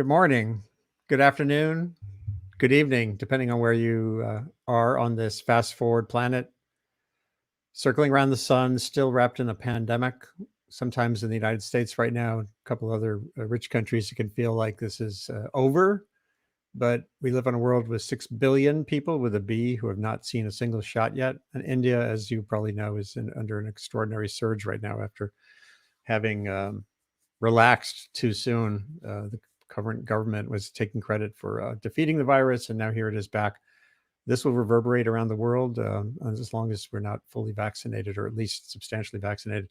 Good morning, good afternoon, good evening, depending on where you are on this fast forward planet, circling around the sun, still wrapped in a pandemic. Sometimes in the United States right now, a couple other rich countries, it can feel like this is over. But we live in a world with 6 billion people with a B who have not seen a single shot yet. And India, as you probably know, is under an extraordinary surge right now after having relaxed too soon. The current government was taking credit for defeating the virus, and now here it is back. This will reverberate around the world as long as we're not fully vaccinated, or at least substantially vaccinated.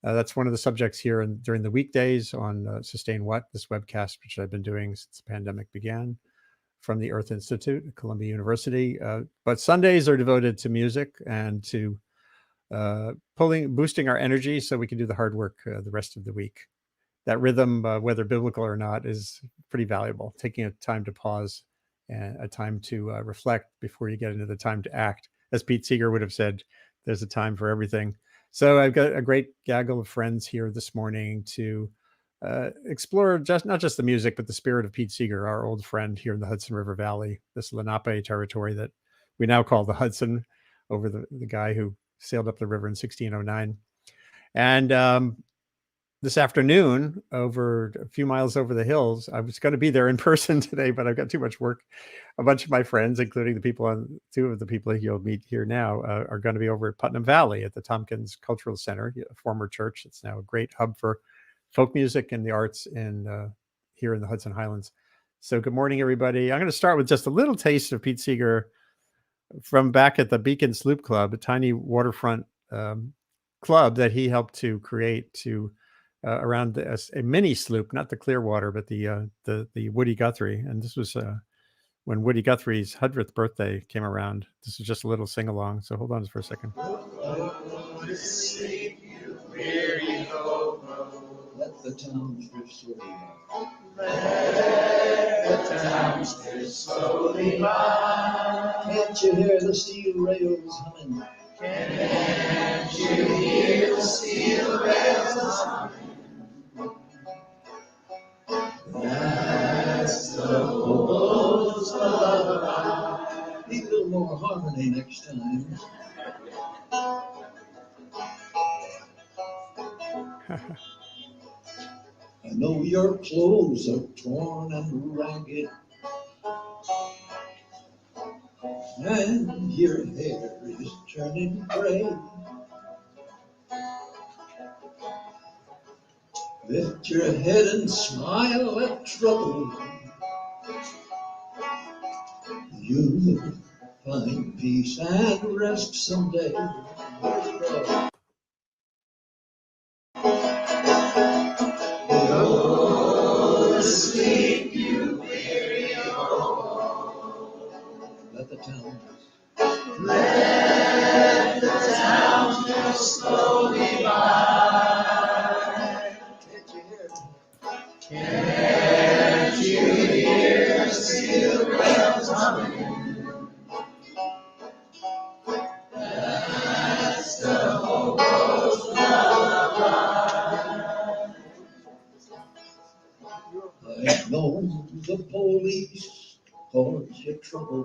That's one of the subjects here during the weekdays on Sustain What, this webcast, which I've been doing since the pandemic began from the Earth Institute at Columbia University. But Sundays are devoted to music and to boosting our energy so we can do the hard work the rest of the week. That rhythm, whether biblical or not, is pretty valuable. Taking a time to pause and a time to reflect before you get into the time to act. As Pete Seeger would have said, there's a time for everything. So I've got a great gaggle of friends here this morning to explore not just the music, but the spirit of Pete Seeger, our old friend here in the Hudson River Valley, this Lenape territory that we now call the Hudson, over the guy who sailed up the river in 1609. And this afternoon, over a few miles over the hills, I was going to be there in person today, but I've got too much work. A bunch of my friends, including two of the people you'll meet here now, are going to be over at Putnam Valley at the Tompkins Cultural Center, a former church. It's now a great hub for folk music and the arts here in the Hudson Highlands. So good morning, everybody. I'm going to start with just a little taste of Pete Seeger from back at the Beacon Sloop Club, a tiny waterfront club that he helped to create around a mini sloop, not the Clearwater, but the Woody Guthrie. And this was when Woody Guthrie's 100th birthday came around. This is just a little sing along. So hold on for a second. Let the towns drift slowly by. Let the towns drift slowly by. Can't you hear the steel rails humming? Can't you hear the steel rails humming? That's the boat's lullaby. Need a little more harmony next time. I know your clothes are torn and ragged, and your hair is turning gray. Lift your head and smile at trouble. You'll find peace and rest someday. Go to sleep, you weary old. Let the towns drift slowly by. Can't you hear the steel rails humming? That's the hobo's lullaby. I know the police cause you trouble.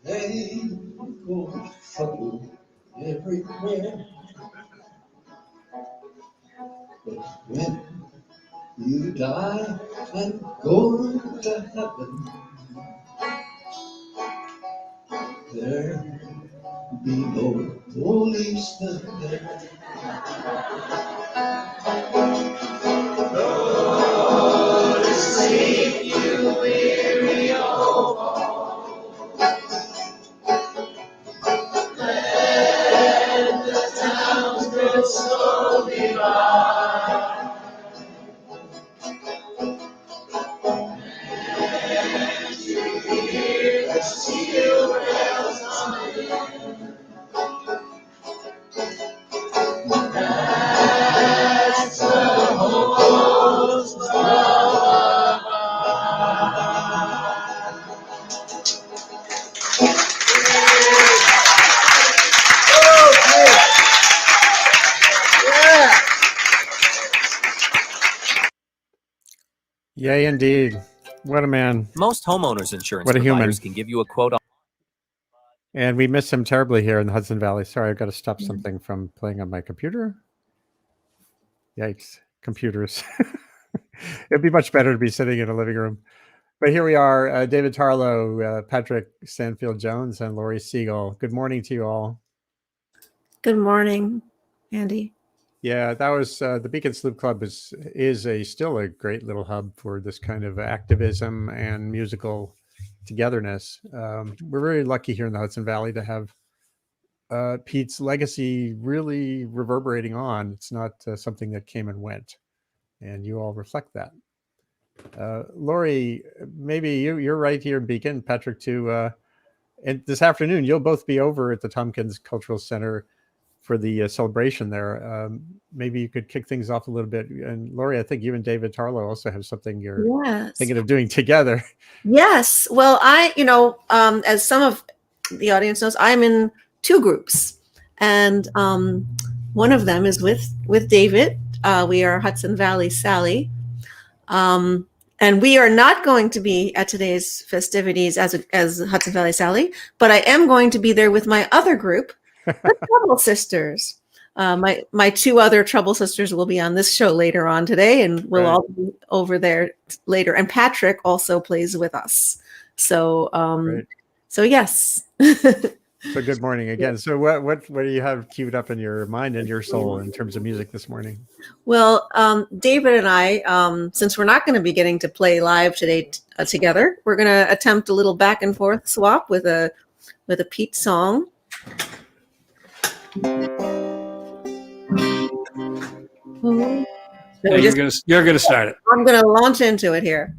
They cause trouble everywhere. But when you die and go to heaven, there'll be no policemen there. Go to sleep, you weary old. Let the towns drift slowly by. And you hear the steel rails humming. That's the hobo's lullaby. Yay, indeed. What a man. Most homeowners insurance What a human. providers can give you a quote on. And we miss him terribly here in the Hudson Valley. Sorry, I've got to stop something from playing on my computer. Yikes, computers. It'd be much better to be sitting in a living room. But here we are, David Tarlow, Patrick Stanfield-Jones, and Lori Siegel. Good morning to you all. Good morning, Andy. Yeah, that was the Beacon Sloop Club is still a great little hub for this kind of activism and musical togetherness. We're very lucky here in the Hudson Valley to have Pete's legacy really reverberating on. It's not something that came and went, and you all reflect that. Lori, maybe you're right here in Beacon, Patrick too. And this afternoon, you'll both be over at the Tompkins Cultural Center for the celebration there. Maybe you could kick things off a little bit. And Lori, I think you and David Tarlow also have something you're thinking of doing together. Yes. Well, as some of the audience knows, I'm in two groups, and one of them is with David. We are Hudson Valley Sally. And we are not going to be at today's festivities as Hudson Valley Sally, but I am going to be there with my other group, the Trouble Sisters. My two other Trouble Sisters will be on this show later on today, and we'll all be over there later. And Patrick also plays with us. So, so yes. So good morning again. So what do you have queued up in your mind and your soul in terms of music this morning? Well, David and I, since we're not going to be getting to play live today together, we're going to attempt a little back and forth swap with a Pete song. You're gonna start it. I'm gonna launch into it here.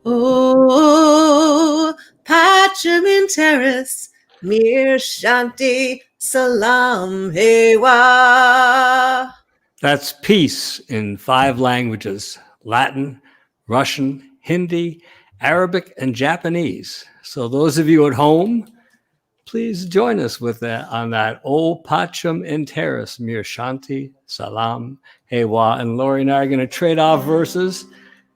Oh, Pachamin Terrace, Mir Shanti Salam Hewa. That's peace in 5 languages: Latin, Russian, Hindi, Arabic, and Japanese. So those of you at home, please join us with that on that. O Pacham in Terrace, Mir Shanti Salam Hewa. And Lori and I are going to trade off verses.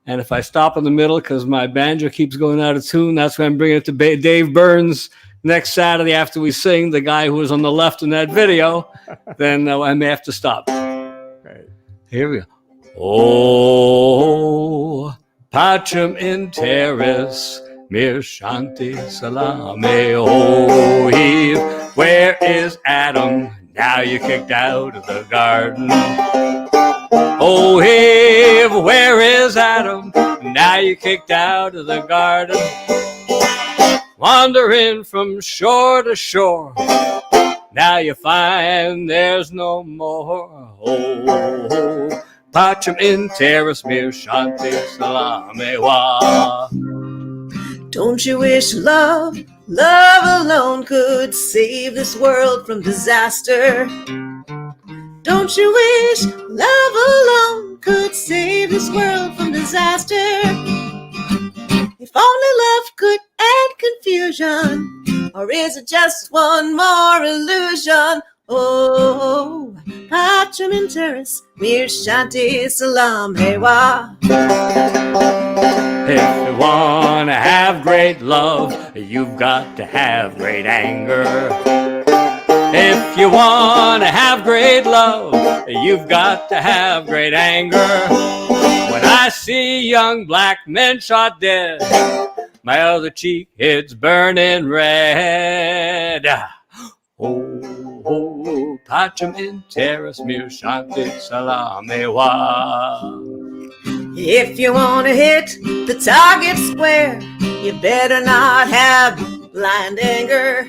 And if I stop in the middle because my banjo keeps going out of tune, that's when I'm bringing it to Dave Burns next Saturday after we sing, the guy who was on the left in that video. Then I may have to stop. Right. Here we go. Oh, Pacham in Terrace, Mir Shanti Salame Ohiv. Where is Adam? Now you kicked out of the garden. Ohiv, where is Adam? Now you kicked out of the garden. Wandering from shore to shore. Now you find there's no more. Oh, Pacham in Terrace, Mir Shanti Salame Wa. Don't you wish love alone could save this world from disaster? Don't you wish love alone could save this world from disaster? If only love could end confusion, or is it just one more illusion? Oh, Pacham in Terrace, Mir Shanti Salam Hewa. If you want to have great love, you've got to have great anger. If you want to have great love, you've got to have great anger. When I see young black men shot dead, my other cheek it's burning red. Oh, Pacham in Terrace, Mir Shanti Salame Wa. If you want to hit the target square, you better not have blind anger.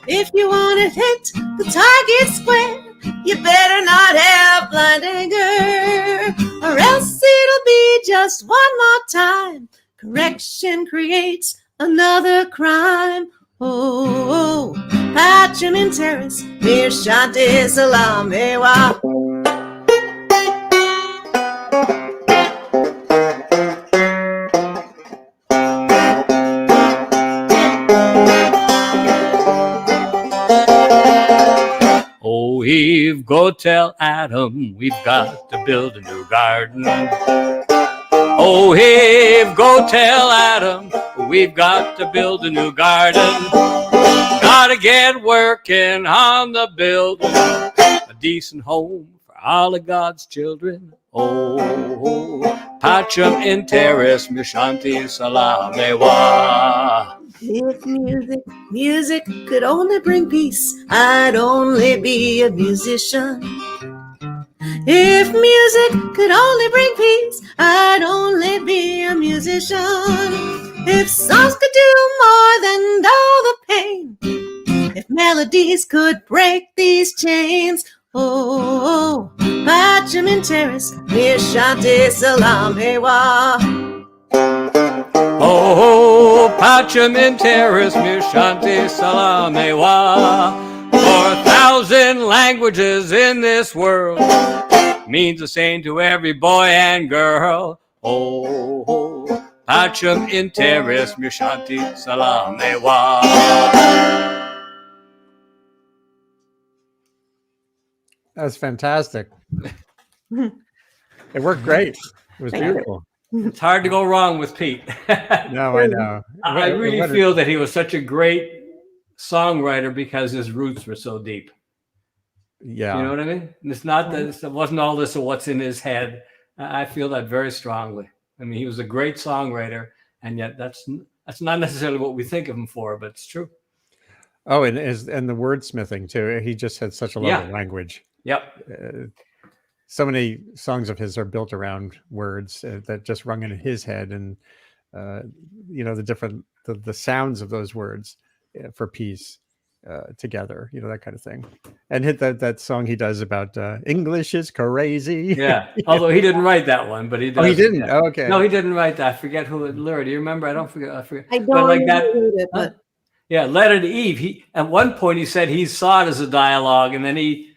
If you want to hit the target square, you better not have blind anger, or else it'll be just one more time. Correction creates another crime. Oh, Pacham in Terrace, Mir Shanti Salam Hewa. Oh, Eve, go tell Adam we've got to build a new garden. Oh, Eve, go tell Adam we've got to build a new garden. Gotta get working on the building a decent home for all of God's children. Oh, Pacham in terrace, Mishanti Salamewa. If music could only bring peace, I'd only be a musician. If music could only bring peace, I'd only be a musician. If songs could do more than dull the pain, if melodies could break these chains, oh, Pacham in terrace, Mishanti Salamewa. Oh, Pacham in terrace, Mishanti Salamewa. 4,000 languages in this world means the same to every boy and girl. Oh, Pacham in terrace, Mishanti Salamewa. That was fantastic. It worked great. It was Thank you. beautiful. It's hard to go wrong with Pete. No, I know. I really feel that he was such a great songwriter because his roots were so deep. Yeah. You know what I mean? And it's not that it wasn't all this of what's in his head. I feel that very strongly. I mean, he was a great songwriter, and yet that's not necessarily what we think of him for, but it's true. Oh, and the wordsmithing too. He just had such a love of language. Yep. So many songs of his are built around words that just rung in his head, and the different the sounds of those words for peace together, that kind of thing. And hit that song he does about English is crazy. Yeah, although he didn't write that one, but he does. Oh, he didn't. Yeah. Oh, okay. No, he didn't write that. I forget who it. Laura, do you remember? I forget. I don't But like that. read it, but Yeah, Letter to Eve. He at one point he said he saw it as a dialogue, and then he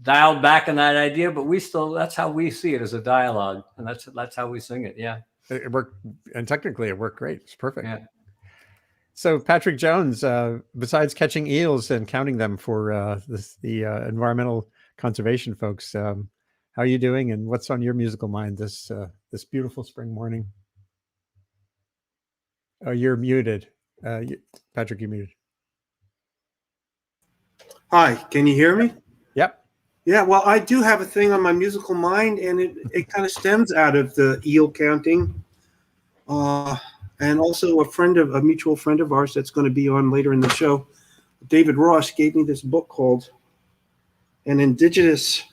dialed back on that idea. But that's how we see it, as a dialogue, and that's how we sing it. Yeah, it worked, and technically it worked great. It's perfect. Yeah. So Patrick Jones, besides catching eels and counting them for the environmental conservation folks, how are you doing, and what's on your musical mind this beautiful spring morning? Oh, you're muted. Patrick, you're muted. Hi, can you hear me? Yep. Yeah, well, I do have a thing on my musical mind, and it kind of stems out of the eel counting. And also a mutual friend of ours that's going to be on later in the show, David Ross, gave me this book called An Indigenous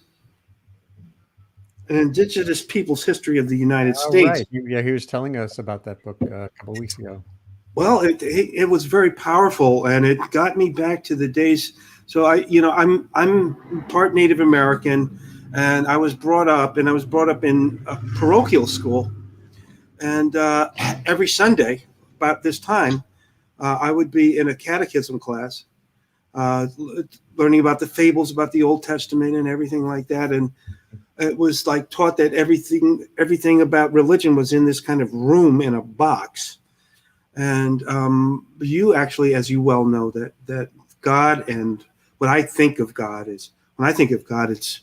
People's History of the United States. Right. Yeah, he was telling us about that book a couple of weeks ago. Well, it was very powerful, and it got me back to the days. So I'm part Native American, and I was brought up in a parochial school, and every Sunday about this time, I would be in a catechism class, learning about the fables about the Old Testament and everything like that, and it was like taught that everything about religion was in this kind of room in a box. And you actually, as you well know, that God, and what I think of God is, when I think of God, it's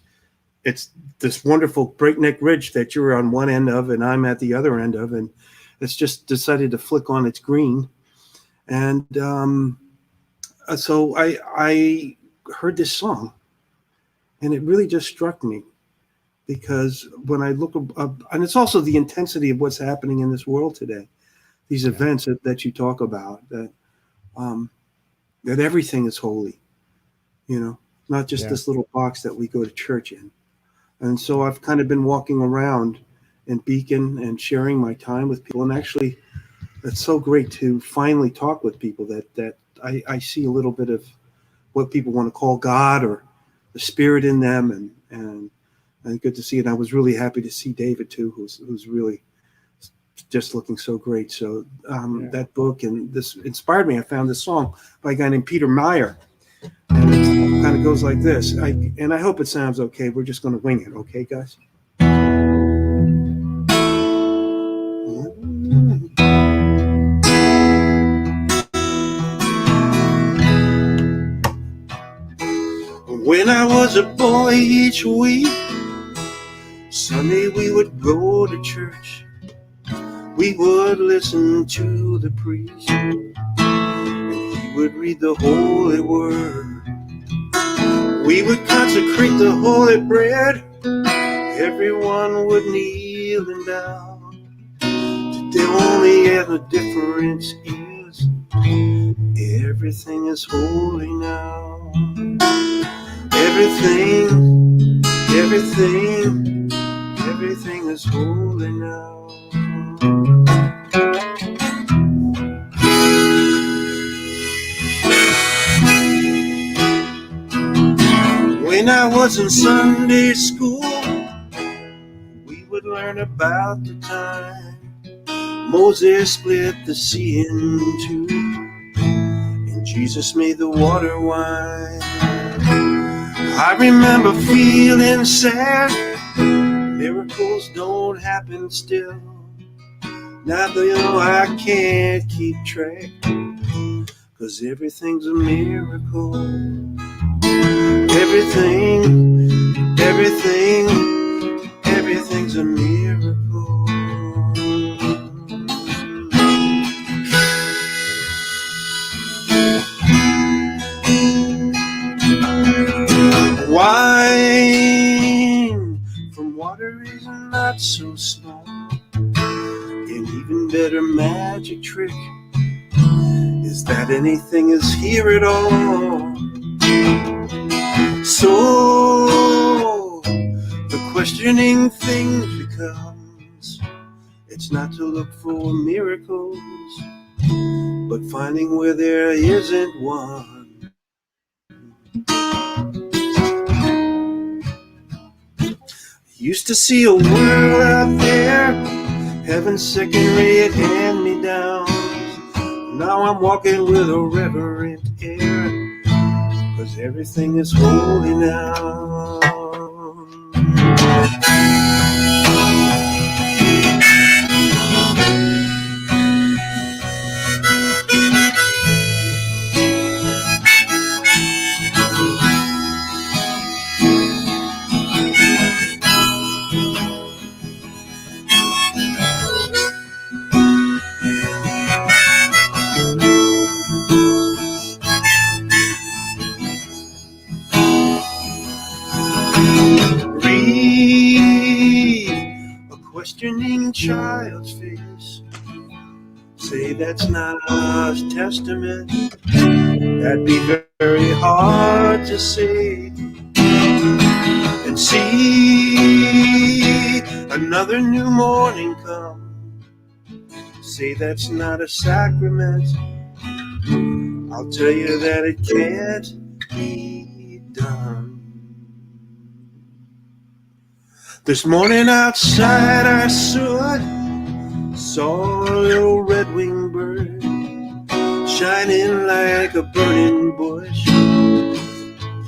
this wonderful breakneck ridge that you're on one end of and I'm at the other end of, and it's just decided to flick on its green. And so I heard this song, and it really just struck me, because when I look up, and it's also the intensity of what's happening in this world today. These events that you talk about, that everything is holy, not just this little box that we go to church in. And so I've kind of been walking around in Beacon and sharing my time with people. And actually, it's so great to finally talk with people that I see a little bit of what people want to call God, or the spirit in them, and good to see it. And I was really happy to see David too, who's really just looking so great. So that book and this inspired me. I found this song by a guy named Peter Meyer, and it kind of goes like this. I hope it sounds okay. We're just going to wing it, okay, guys? When I was a boy, each week Sunday we would go to church. We would listen to the priest, and he would read the holy word. We would consecrate the holy bread. Everyone would kneel and bow. The only other difference is everything is holy now. Everything is holy now. When I was in Sunday school, we would learn about the time Moses split the sea in two, and Jesus made the water wine. I remember feeling sad. Miracles don't happen still. Now though I can't keep track, 'cause everything's a miracle. Everything's a miracle. Wine from water is not so small. An even better magic trick is that anything is here at all. So the questioning thing becomes, it's not to look for miracles, but finding where there isn't one. Used to see a world out there, having second-rate hand-me-downs. Now I'm walking with a reverent air, 'cause everything is holy now. Questioning child's face, say that's not God's testament. That'd be very hard to say. And see another new morning come, say that's not a sacrament. I'll tell you that it can't be done. This morning outside I saw a little red-winged bird shining like a burning bush,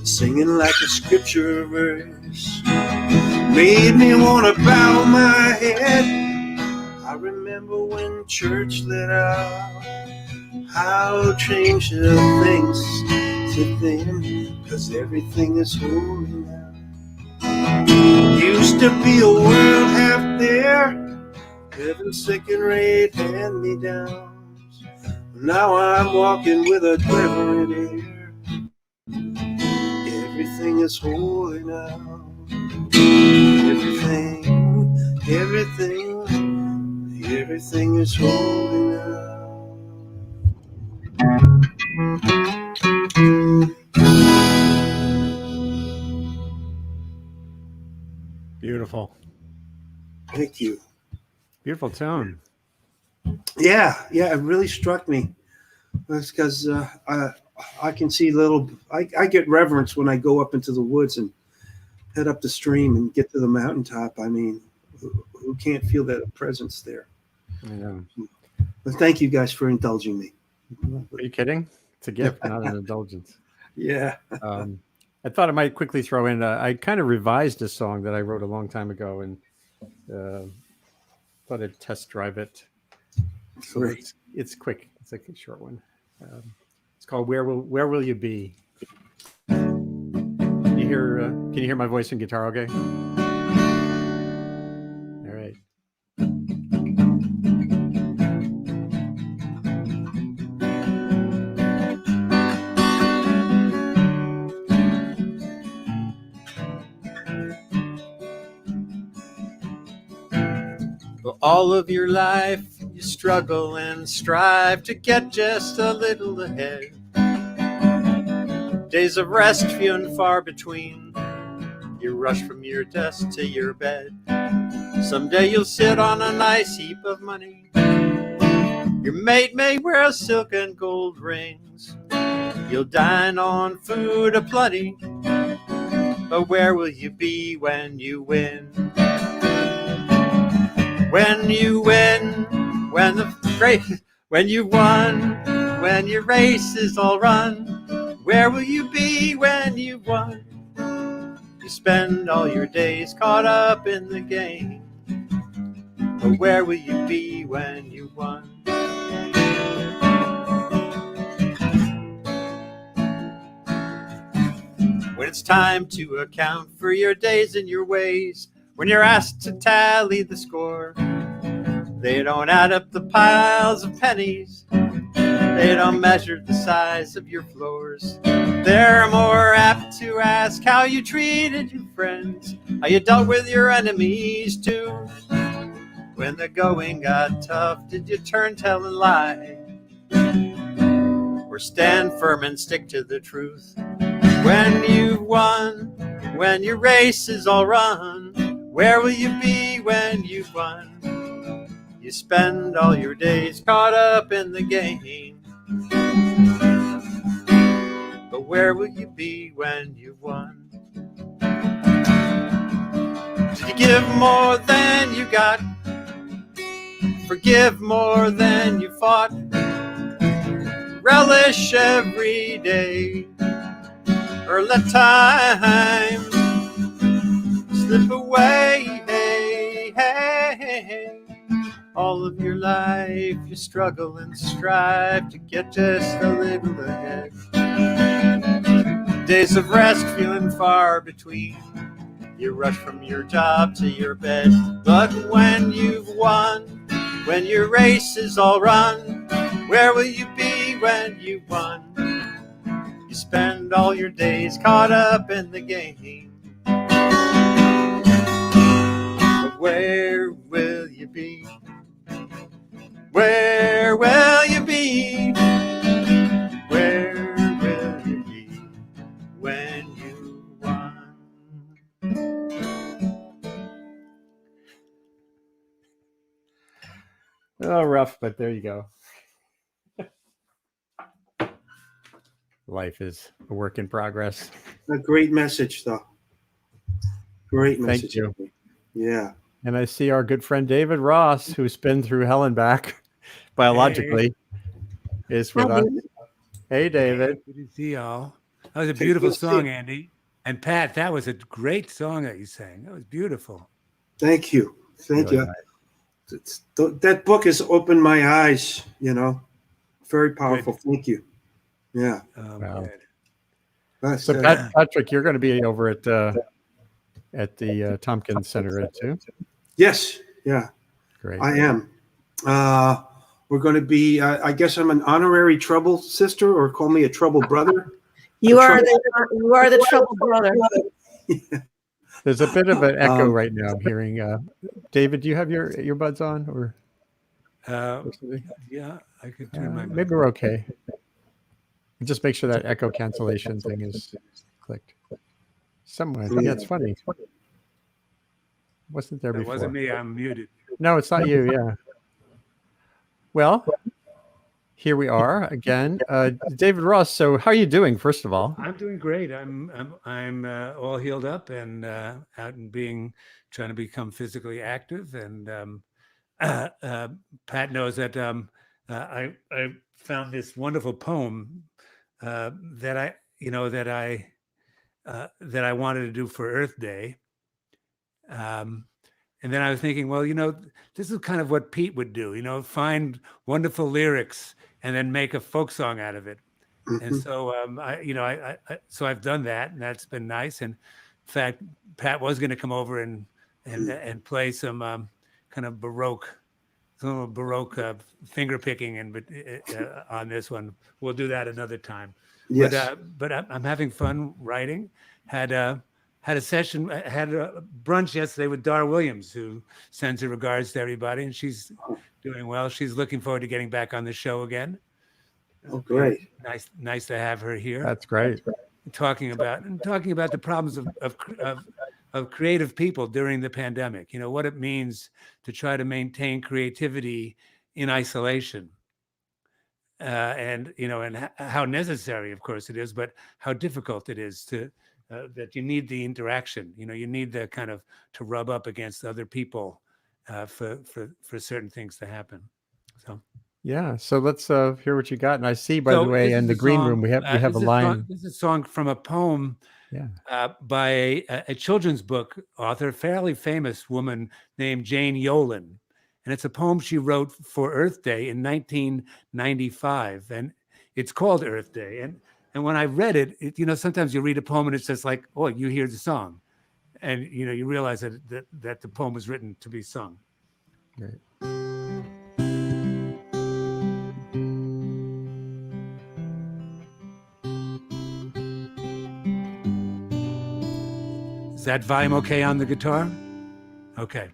singing like a scripture verse. Made me want to bow my head. I remember when church let out, how changed the things to them, 'cause everything is holy now. Used to be a world half there, having second-rate hand-me-downs. Now I'm walking with a reverent air. Everything is holy now. Everything is holy now. Beautiful. Thank you. Beautiful tone. Yeah, it really struck me. That's because I can see I get reverence when I go up into the woods and head up the stream and get to the mountaintop. I mean, who can't feel that presence there? I know. But thank you guys for indulging me. Are you kidding? It's a gift, not an indulgence. Yeah. I thought I might quickly throw in, I kind of revised a song that I wrote a long time ago and thought I'd test drive it. So Great. it's quick. It's like a short one. It's called Where Will You Be? Can you hear my voice and guitar okay? Well, all of your life you struggle and strive to get just a little ahead. Days of rest few and far between. You rush from your desk to your bed. Someday you'll sit on a nice heap of money. Your maid may wear silk and gold rings. You'll dine on food aplenty. But where will you be when you win? When you win, when you won, when your race is all run, where will you be when you won? You spend all your days caught up in the game, but where will you be when you won? When it's time to account for your days and your ways, when you're asked to tally the score, they don't add up the piles of pennies. They don't measure the size of your floors. They're more apt to ask how you treated your friends, how you dealt with your enemies too. When the going got tough, did you turn, tell, and lie? Or stand firm and stick to the truth? When you've won, when your race is all run, where will you be when you've won? You spend all your days caught up in the game, but where will you be when you've won? Did you give more than you got? Forgive more than you fought? Relish every day? Or let time slip away? Hey, hey, hey. All of your life you struggle and strive to get just a little ahead. Days of rest feeling far between. You rush from your job to your bed. But when you've won, when your race is all run, where will you be when you've won? You spend all your days caught up in the game, but where will you be? Where will you be? Where will you be when you won? Oh, rough, but there you go. Life is a work in progress. A great message, though. Great message. Thank you. Yeah. And I see our good friend David Ross, who's been through hell and back biologically, is with us. Hey, David. Good to see y'all. That was a beautiful song, Andy. And Pat, that was a great song that you sang. That was beautiful. Thank you. Thank you. Nice. That book has opened my eyes, you know. Very powerful. Good. Thank you. Yeah. Wow. So Patrick, you're going to be over at the Tompkins Center too? Yes. Yeah. Great. I am. We're going to be. I guess I'm an honorary trouble sister, or call me a trouble brother. You are the trouble brother. Yeah. There's a bit of an echo right now. I'm hearing. David, do you have your earbuds on, or? Yeah, I could turn my. Maybe we're okay. Just make sure that echo cancellation thing is clicked. Somewhere. Yeah, it's funny. Wasn't there before? It wasn't me. I'm muted. No, it's not you. Yeah. Well, here we are again. David Ross. So, how are you doing? First of all, I'm doing great. I'm all healed up and out and trying to become physically active. And Pat knows that I found this wonderful poem that I wanted to do for Earth Day. And then I was thinking, well, this is kind of what Pete would do, find wonderful lyrics and then make a folk song out of it. Mm-hmm. And so, so I've done that, and that's been nice. And in fact, Pat was going to come over and play some kind of baroque finger picking on this one. We'll do that another time. Yes. But I'm having fun writing. Had had a session, had a brunch yesterday with Dar Williams, who sends her regards to everybody, and she's doing well. She's looking forward to getting back on the show again. Oh, great. Nice to have her here. That's great. Talking about the problems of creative people during the pandemic. You know, what it means to try to maintain creativity in isolation. And how necessary, of course, it is, but how difficult it is to that you need the interaction. You know, you need the kind of to rub up against other people for certain things to happen. So Yeah. So let's hear what you got. And I see, by the way, in the green room we have a line. This is a song from a poem. Yeah. By a children's book author, fairly famous woman named Jane Yolen. And it's a poem she wrote for Earth Day in 1995. And it's called Earth Day. And when I read it, sometimes you read a poem and it's just like, oh, you hear the song. And, you realize that the poem was written to be sung. Great. Is that volume okay on the guitar? Okay.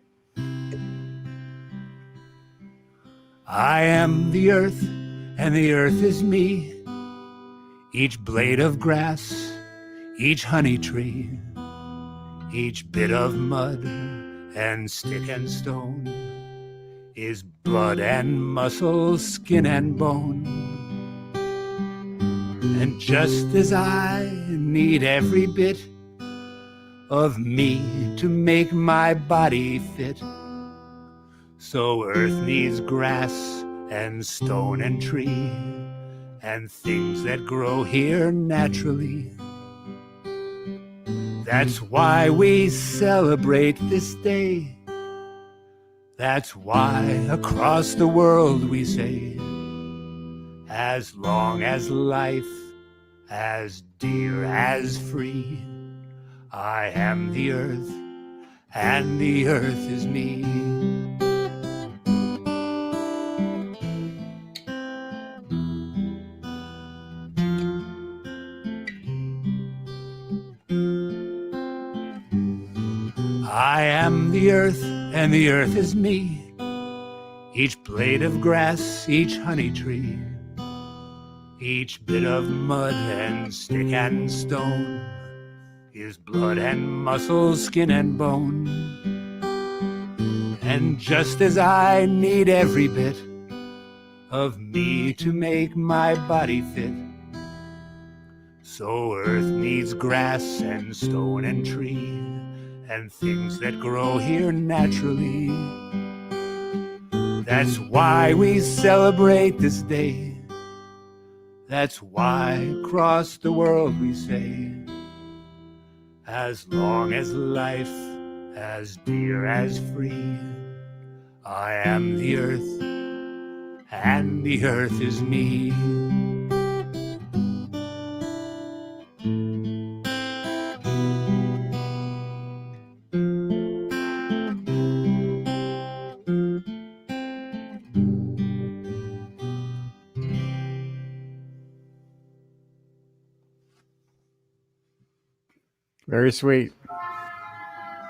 I am the earth, and the earth is me. Each blade of grass, each honey tree, each bit of mud and stick and stone is blood and muscle, skin and bone. And just as I need every bit of me to make my body fit, so earth needs grass and stone and tree and things that grow here naturally. That's why we celebrate this day. That's why across the world we say, as long as life, as dear as free, I am the earth, and the earth is me. I am the earth, and the earth is me. Each blade of grass, each honey tree, each bit of mud and stick and stone is blood and muscle, skin and bone. And just as I need every bit of me to make my body fit, so earth needs grass and stone and tree and things that grow here naturally. That's why we celebrate this day. That's why across the world we say, as long as life, as dear as free, I am the earth, and the earth is me. Very sweet.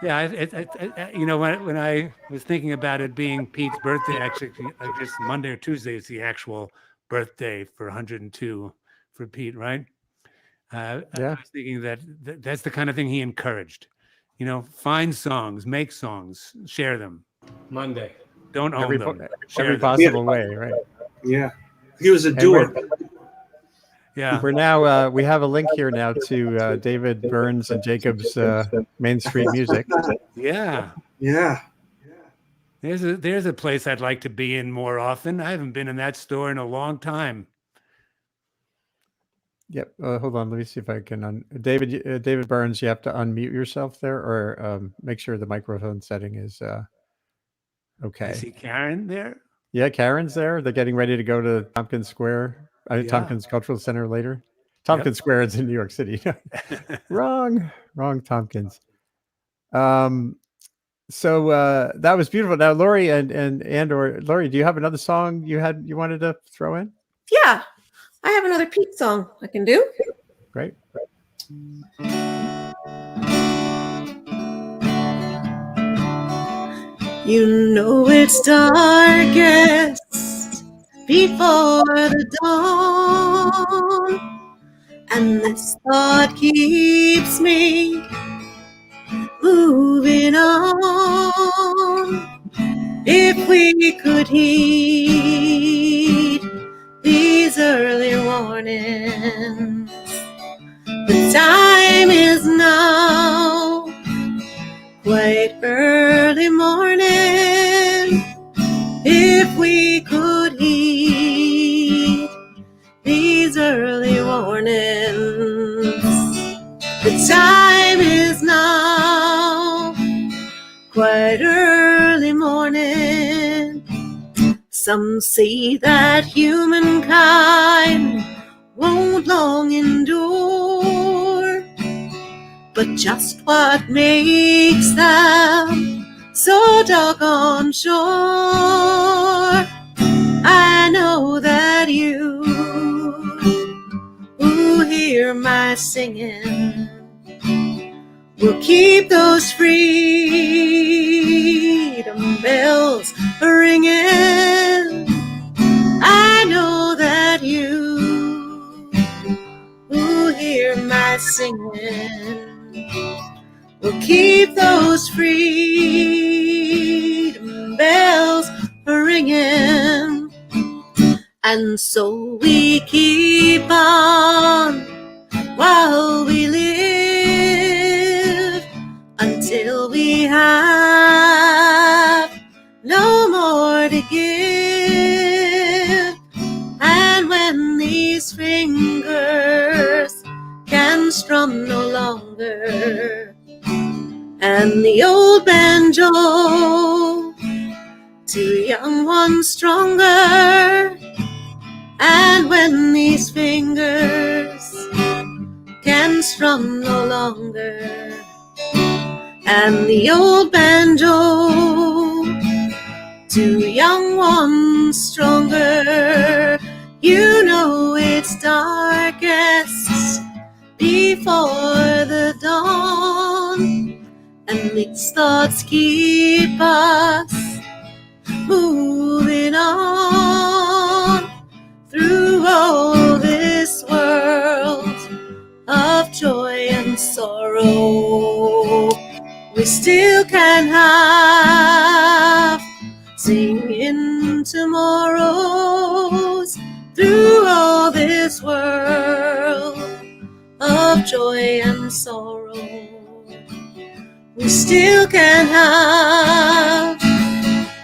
Yeah, when I was thinking about it being Pete's birthday, actually, I guess Monday or Tuesday is the actual birthday for 102 for Pete, right? I was thinking that's the kind of thing he encouraged. Find songs, make songs, share them. Monday. Don't own them. Every possible way, right? Yeah. He was a doer. Yeah. We're now, we have a link here now to David Burns and Jacob's Main Street Music. Yeah. Yeah. There's a place I'd like to be in more often. I haven't been in that store in a long time. Yep. Hold on. Let me see if I can. David Burns, you have to unmute yourself there, or make sure the microphone setting is okay. I see Karen there. Yeah, Karen's there. They're getting ready to go to Tompkins Square, Tompkins Cultural Center later. Tompkins Square is in New York City. Wrong Tompkins. So that was beautiful. Now, Lori or Lori, do you have another song you wanted to throw in? Yeah, I have another Pete song I can do. Great. You know it's darkest before the dawn, and this thought keeps me moving on. If we could heed these early warnings, the time is now, quite early morning. If we could heed these early warnings, the time is now, quite early morning. Some say that humankind won't long endure, but just what makes them so doggone sure? I know that you who hear my singing will keep those freedom bells ringing. I know that you who hear my singing will keep those freedom bells ringing. And so we keep on while we live, until we have no more to give. And when these fingers can strum no longer, and the old banjo to young ones stronger, and when these fingers can strum no longer, and the old banjo to young ones stronger, you know it's darkest before the dawn, and these thoughts keep us moving on through all this world of joy and sorrow. We still can have singing tomorrows through all this world of joy and sorrow. We still can have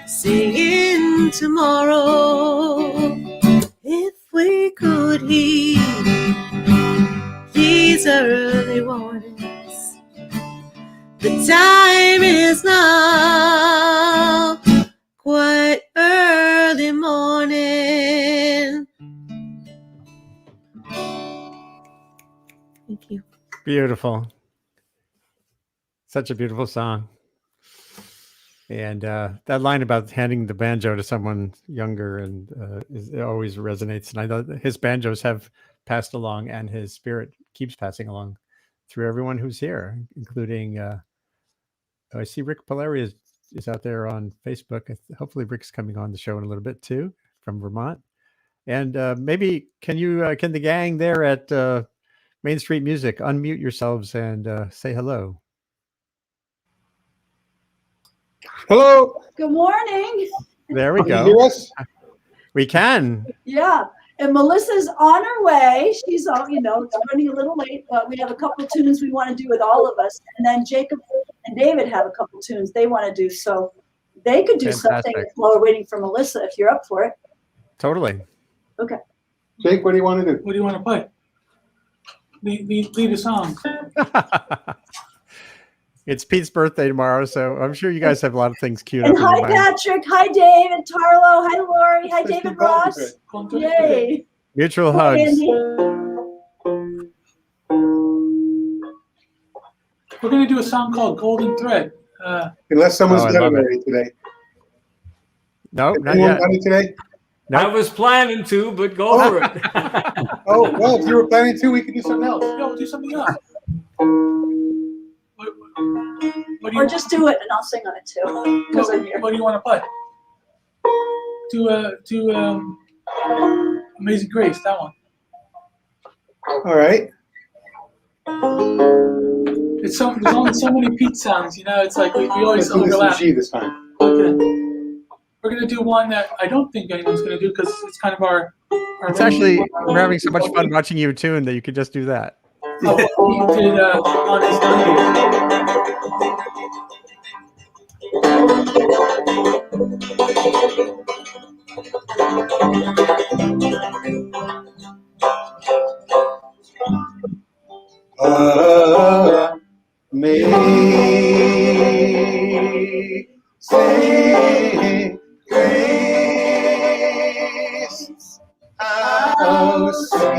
singing tomorrow. If we could heed these early warnings, the time is now, quite early morning. Thank you. Beautiful. Such a beautiful song. And that line about handing the banjo to someone younger and it always resonates. And I know that his banjos have passed along, and his spirit keeps passing along through everyone who's here, including I see Rick Polari is out there on Facebook. Hopefully Rick's coming on the show in a little bit too, from Vermont. And maybe can the gang there at Main Street Music unmute yourselves and say hello? Hello. Good morning. There we Can go. you hear us? We can. Yeah. And Melissa's on her way. She's it's running a little late, but we have a couple of tunes we want to do with all of us. And then Jacob and David have a couple of tunes they want to do. So they could do something while we're waiting for Melissa, if you're up for it. Totally. Okay. Jake, what do you want to do? What do you want to play? Lead a song. It's Pete's birthday tomorrow, so I'm sure you guys have a lot of things queued And up. hi, Patrick. Hi, Dave and Tarlo. Hi, Lori. Hi, David Ross. Yay. Mutual Hi, hugs. Andy. We're going to do a song called Golden Thread. Unless someone's I got love it it. ready today. No, not Anyone yet. got it today? I was planning to, but go for it. Oh, well, if you were planning to, we could do something else. No, we'll do something else. What do you Or just do it and I'll sing on it too, because I'm here. What do you want to play? Do Amazing Grace, that one. All right. There's only so many Pete songs, you know. It's like we always Let's do this in overlap. G this time. Okay. We're gonna do one that I don't think anyone's gonna do because it's kind of our It's actually, we're having so much fun watching you tune that you could just do that. Oh, what he did on his 90s. Amazing grace, how sweet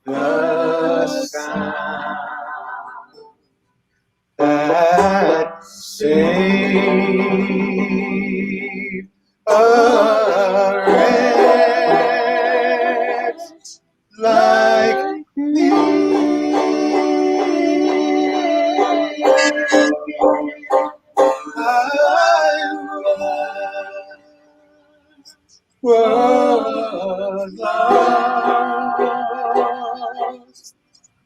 the sound that saved a wretch like me. Was lost,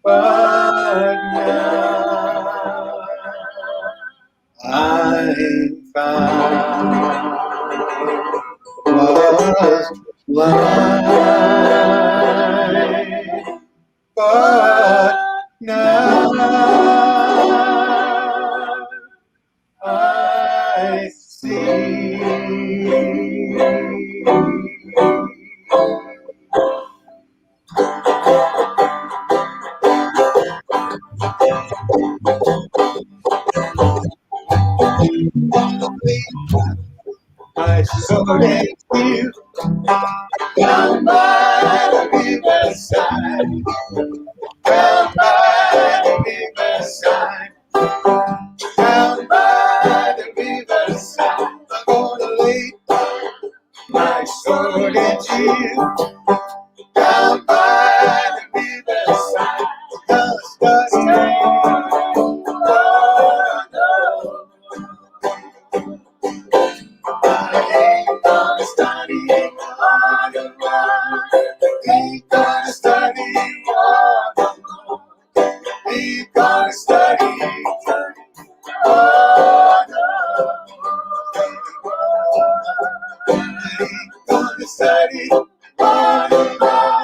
but now I'm found. Was blind, but now I see. I saw it you down by the riverside, down by the riverside, down by the riverside. I'm gonna lay my sword at you, down by the riverside. Just a I ain't gonna study war no more. Ain't gonna study war no more. Ain't gonna study war no more. Ain't gonna study war no more.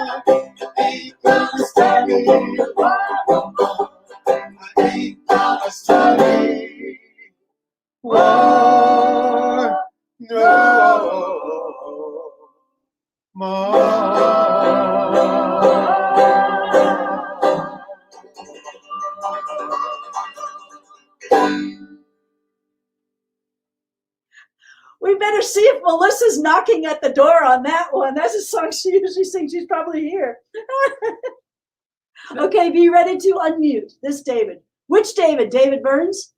Ain't gonna study war no more. Ain't gonna study war no We better see if Melissa's knocking at the door on that one. That's a song she usually sings. She's probably here. Okay, be ready to unmute this David. Which David? David Burns?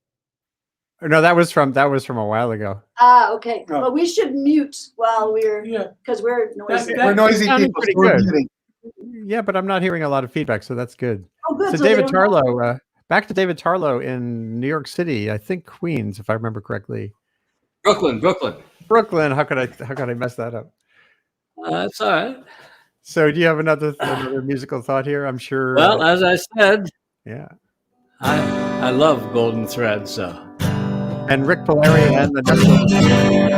No, that was from a while ago. Ah, okay. Oh. But we should mute while we're, Yeah. because we're noisy. We're noisy sounded people. pretty So we're good. muting. Yeah, but I'm not hearing a lot of feedback, so that's good. Oh, good. So So they David don't have- Tarlow, back to David Tarlow in New York City, I think Queens, if I remember correctly. Brooklyn. Brooklyn. How could I mess that up? That's all right. So do you have another musical thought here? I'm sure. Well, as I said, yeah. I love Golden Thread, so. And Rick Polari and the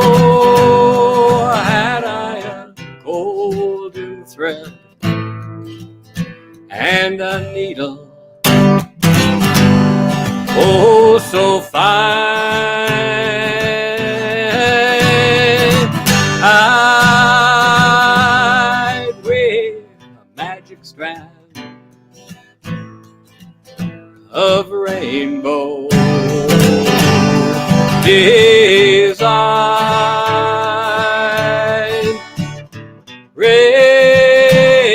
Oh, had I a golden thread and a needle, oh, so fine, I'd weave a magic strand of rainbow design,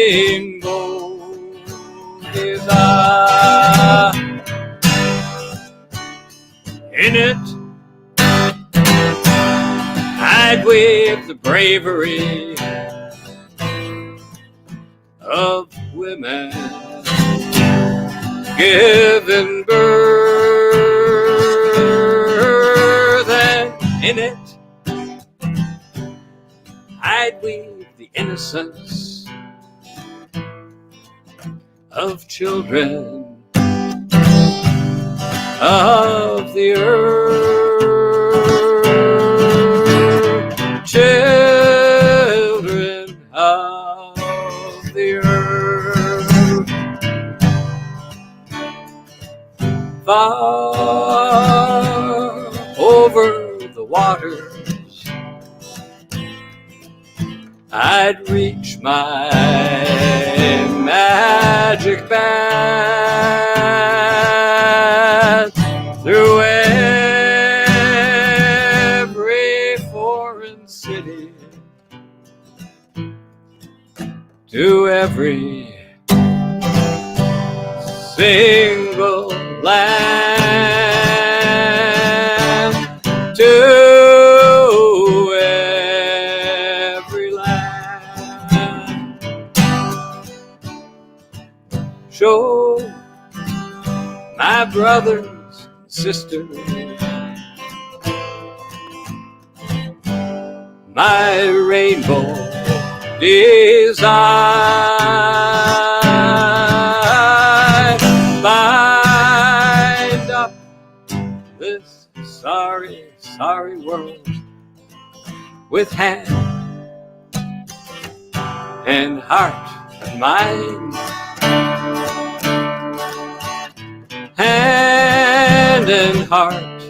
rainbow design. In it I'd wave the bravery of women giving birth, and in it I'd weave the innocence of children of the earth, children of the earth, far over the waters I'd reach my magic band through every foreign city, to every single land, to every land. Show my brothers and sisters my rainbow design. Bind up this sorry, sorry world with hand and heart and mind. Hand and heart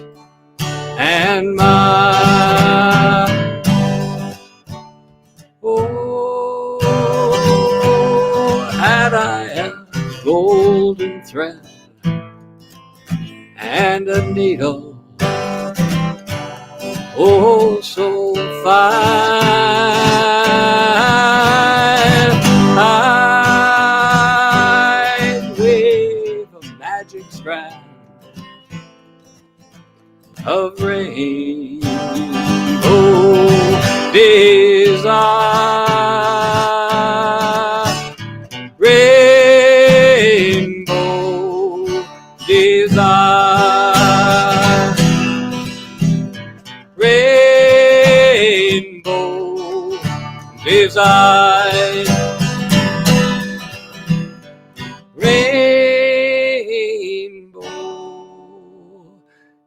and mind. Oh, had I a golden thread and a needle, oh, so fine, I'd wave a magic strand of rainbow design, rainbow design, rainbow design, rainbow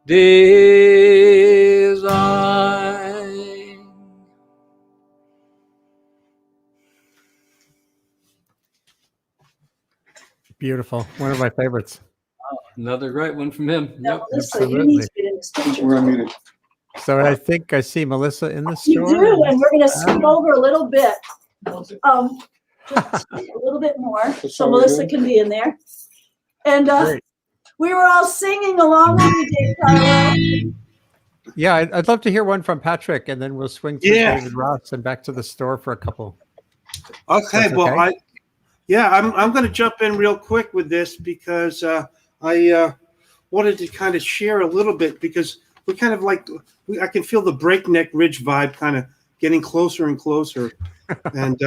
design. Beautiful. One of my favorites. Another great one from him. Now, Yep. Melissa, you need to get in this picture. We're unmuted. So I think I see Melissa in the You store. do, and we're gonna scoot over a little bit. Just a little bit more, so Melissa can be in there. And Great. we were all singing along with you, Dave Carlo. Yeah, I'd love to hear one from Patrick, and then we'll swing through Yeah. David Ross and back to the store for a couple. Okay, That's well, okay. I'm going to jump in real quick with this because I wanted to kind of share a little bit because we kind of like I can feel the Breakneck Ridge vibe kind of getting closer and closer, and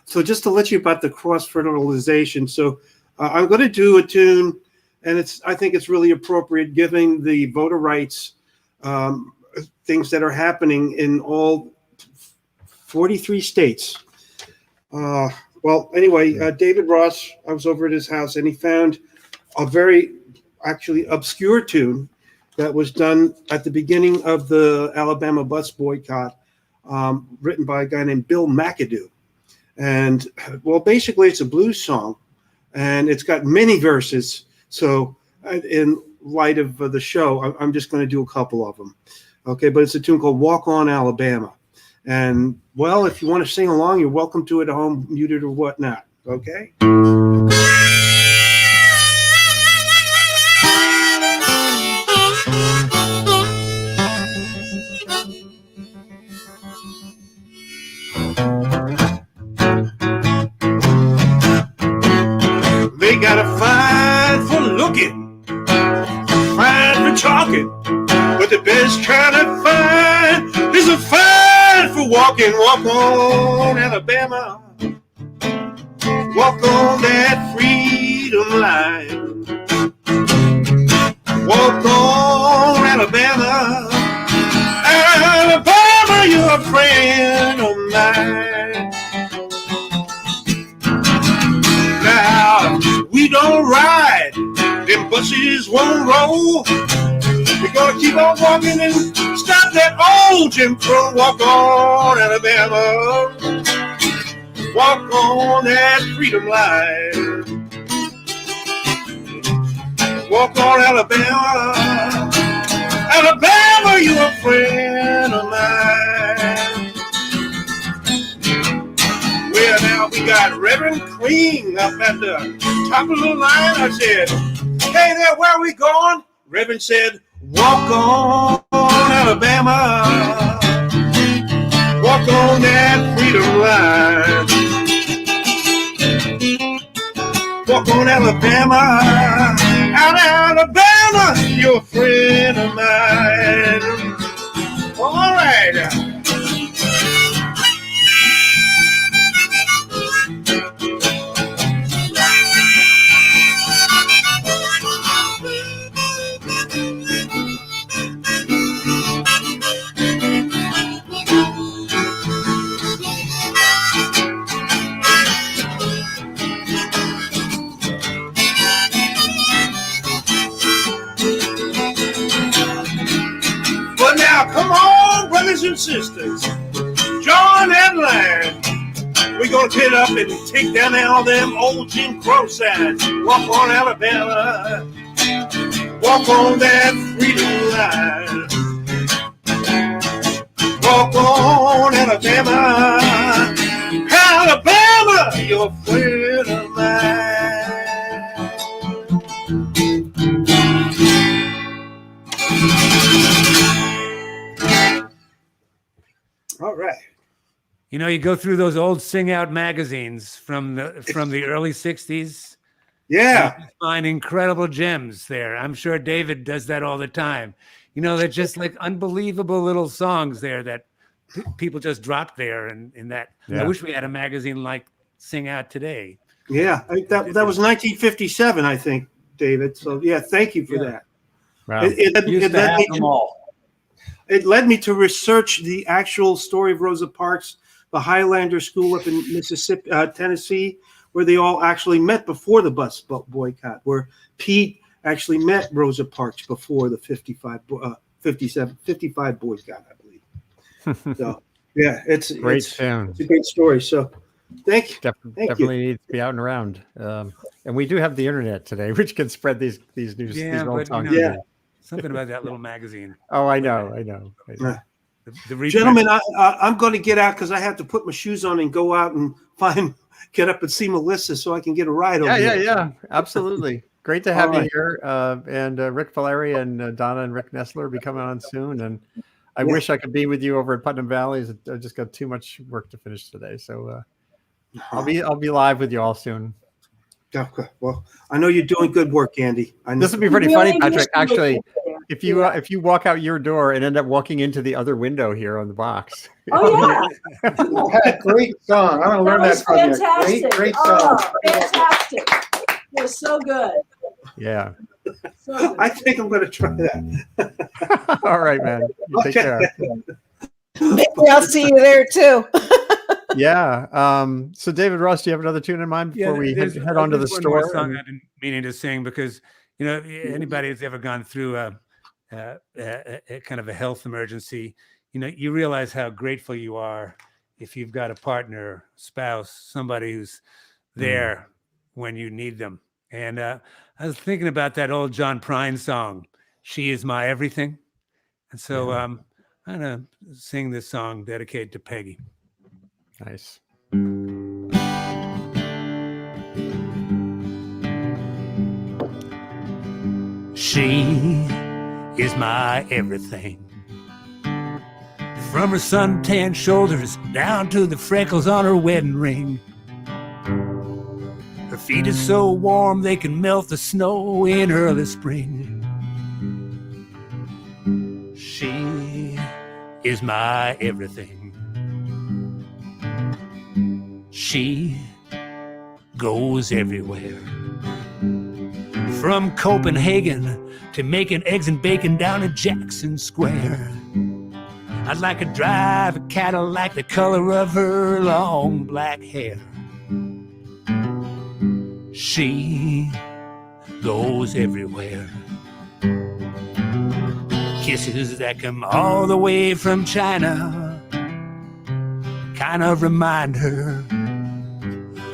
so just to let you about the cross fertilization. So I'm going to do a tune, and I think it's really appropriate given the voter rights things that are happening in all 43 states. Well, anyway, David Ross, I was over at his house and he found a very actually obscure tune that was done at the beginning of the Alabama bus boycott, written by a guy named Bill McAdoo. And well, basically it's a blues song and it's got many verses. So in light of the show, I'm just going to do a couple of them. Okay, but it's a tune called Walk On Alabama. And, well, if you want to sing along, you're welcome to it at home, muted or whatnot, okay? They got a fine for looking, fine for talking, but the best kind of fine is are fine for walking. Walk on, Alabama. Walk on that freedom line. Walk on, Alabama. Alabama, you're a friend of mine. Now, we don't ride, them buses won't roll. We're gonna keep on walking and stop that old Jim Crow. Walk on, Alabama. Walk on that freedom line. Walk on, Alabama. Alabama, you a friend of mine. Well, now we got Reverend Queen up at the top of the line. I said, hey there, where are we going? Reverend said, walk on, Alabama. Walk on that freedom line. Walk on, Alabama. Alabama, you're a friend of mine. All right. But now, come on, brothers and sisters, join that line. We're going to get up and take down all them old Jim Crow signs. Walk on, Alabama. Walk on that freedom line. Walk on, Alabama. Alabama, you're a friend of mine. All right. You know, you go through those old Sing Out magazines from the early 60s. Yeah. You find incredible gems there. I'm sure David does that all the time. You know, they're just like unbelievable little songs there that people just dropped there. And in that, Yeah. I wish we had a magazine like Sing Out today. Yeah, that was 1957, I think, David. So, yeah, thank you for that. Wow. It led me to research the actual story of Rosa Parks, the Highlander School up in Mississippi, Tennessee, where they all actually met before the bus boycott, where Pete actually met Rosa Parks before the 55 boycott, I believe. So, yeah, it's Great it's sound. a great story. So, thank you. Definitely needs to be out and around. And we do have the internet today, which can spread these news. Yeah, these old but songs. Yeah. Something about that little magazine. Oh, I know. The reprint- Gentlemen, I'm going to get out because I have to put my shoes on and go out and get up and see Melissa so I can get a ride over there. Yeah. Absolutely. Great to have All you right. here. And Rick Valeri and Donna and Rick Nestler will be coming on soon. And I wish I could be with you over at Putnam Valley. I just got too much work to finish today. So I'll be live with you all soon. Okay. Well, I know you're doing good work, Andy. This would be pretty funny, Patrick. Actually, if you walk out your door and end up walking into the other window here on the box. Oh yeah, Great song. I'm gonna learn that was from you. fantastic. Great Oh, song. fantastic! It was so good. Yeah. So good. I think I'm going to try that. All right, man. You take care. Maybe I'll see you there too. Yeah. So, David Ross, do you have another tune in mind before we there's- head on to the there's one more store? song I've been meaning to sing because anybody that's ever gone through a kind of a health emergency, you realize how grateful you are if you've got a partner, spouse, somebody who's there when you need them. And I was thinking about that old John Prine song, "She Is My Everything," and so I'm gonna sing this song dedicated to Peggy. Nice. She is my everything. From her suntan shoulders down to the freckles on her wedding ring. Her feet are so warm they can melt the snow in early spring. She is my everything. She goes everywhere. From Copenhagen to making eggs and bacon down at Jackson Square. I'd like to drive a Cadillac the color of her long black hair. She goes everywhere. Kisses that come all the way from China kind of remind her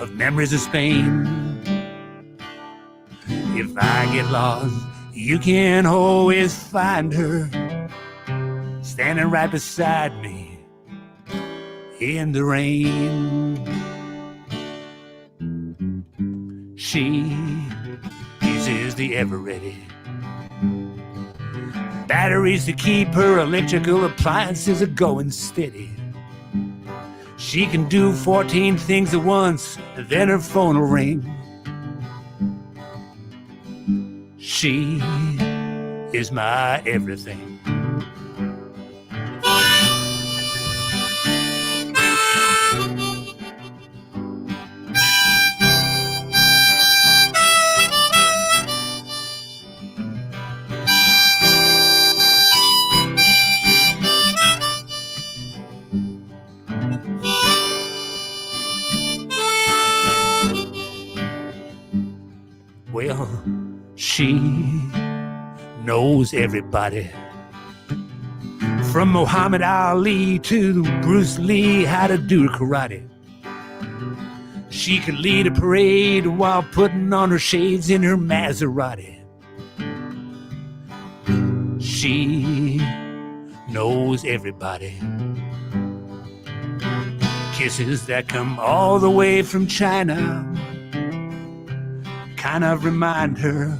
of memories of Spain. If I get lost, you can always find her standing right beside me in the rain. She uses the ever-ready batteries to keep her electrical appliances a-going steady. She can do 14 things at once, and then her phone will ring. She is my everything. Well, she knows everybody. From Muhammad Ali to Bruce Lee, how to do karate. She could lead a parade while putting on her shades in her Maserati. She knows everybody. Kisses that come all the way from China kind of remind her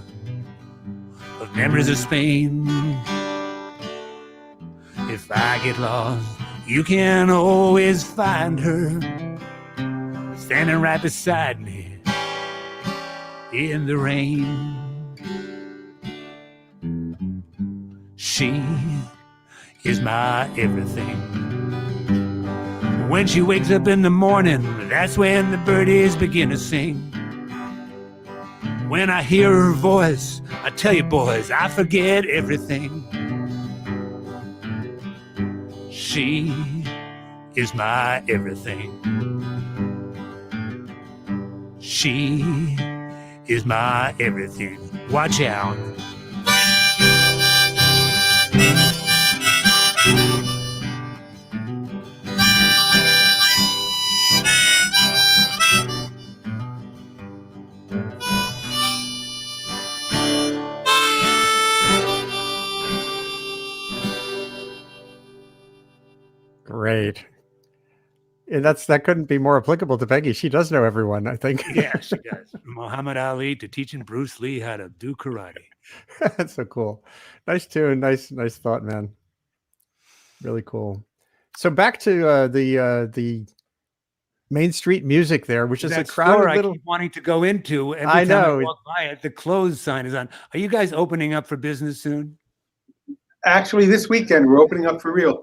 of memories of Spain. If I get lost, you can always find her standing right beside me in the rain. She is my everything. When she wakes up in the morning, that's when the birdies begin to sing. When I hear her voice, I tell you boys, I forget everything. She is my everything. She is my everything. Watch out. Great. And that couldn't be more applicable to Peggy. She does know everyone, I think. Yeah, she does. From Muhammad Ali to teaching Bruce Lee how to do karate. That's so cool. Nice tune. Nice thought, man. Really cool. So back to the Main Street music there, which is That a crowded store little. I keep wanting to go into. Every I time know. I walk by it, the closed sign is on. Are you guys opening up for business soon? Actually, this weekend we're opening up for real.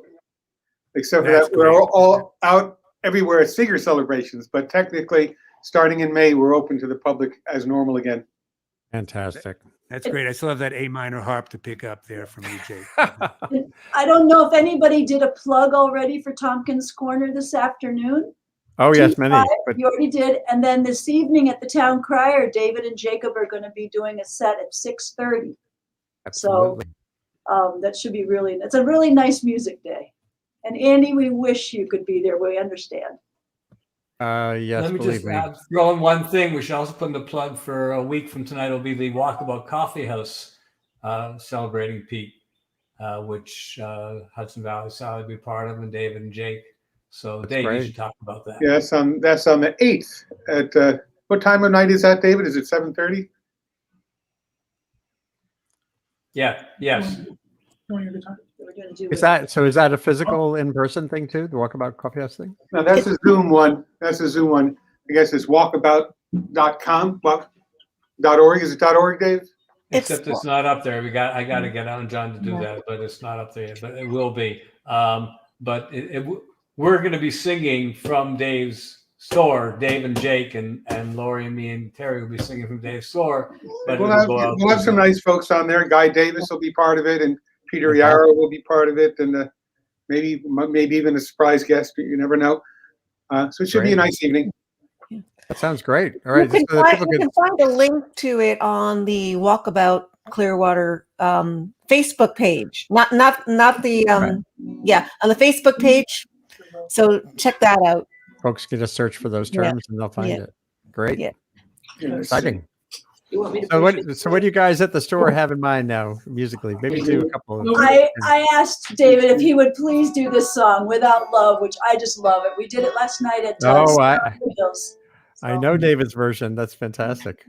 Except for That's that, we're great. all out everywhere at Seeger celebrations. But technically, starting in May, we're open to the public as normal again. Fantastic. That's great. I still have that A minor harp to pick up there from you, Jake. I don't know if anybody did a plug already for Tompkins Corner this afternoon. Oh, yes, many. T5, But you already did. And then this evening at the Town Crier, David and Jacob are going to be doing a set at 6:30. absolutely. So that should be it's a really nice music day. And Andy, we wish you could be there. We understand. Yes, Let me believe just me. throw in one thing. We should also put in the plug for a week from tonight. It'll be the Walkabout Coffee House celebrating Pete, which Hudson Valley Sally will be part of, and David and Jake. So, That's Dave, great. you should talk about that. Yeah, that's on the 8th. At what time of night is that, David? Is it 7:30? Yeah. Yes. We're going to do Is that a physical in-person thing too? The Walkabout Coffee House thing? No, that's a Zoom one. That's a Zoom one. I guess it's walkabout.com. .org. Is it .org, Dave? Except it's not up there. I got to get on John to do that, but it's not up there. But it will be. but we're going to be singing from Dave's store. Dave and Jake and Lori and me and Terry will be singing from Dave's store. But We'll have some nice folks on there. Guy Davis will be part of it, and Peter Yarrow will be part of it, and maybe even a surprise guest. You never know. So it should be a nice evening. That sounds great. All right. You can find a link to it on the Walkabout Clearwater Facebook page. Not the on the Facebook page. So check that out. Folks can just search for those terms and they'll find it. Great. Yeah. Exciting. You want me to So what do you guys at the store have in mind now musically? Maybe do a couple of I asked David if he would please do this song Without Love, which I just love it. We did it last night at I know David's version. That's fantastic.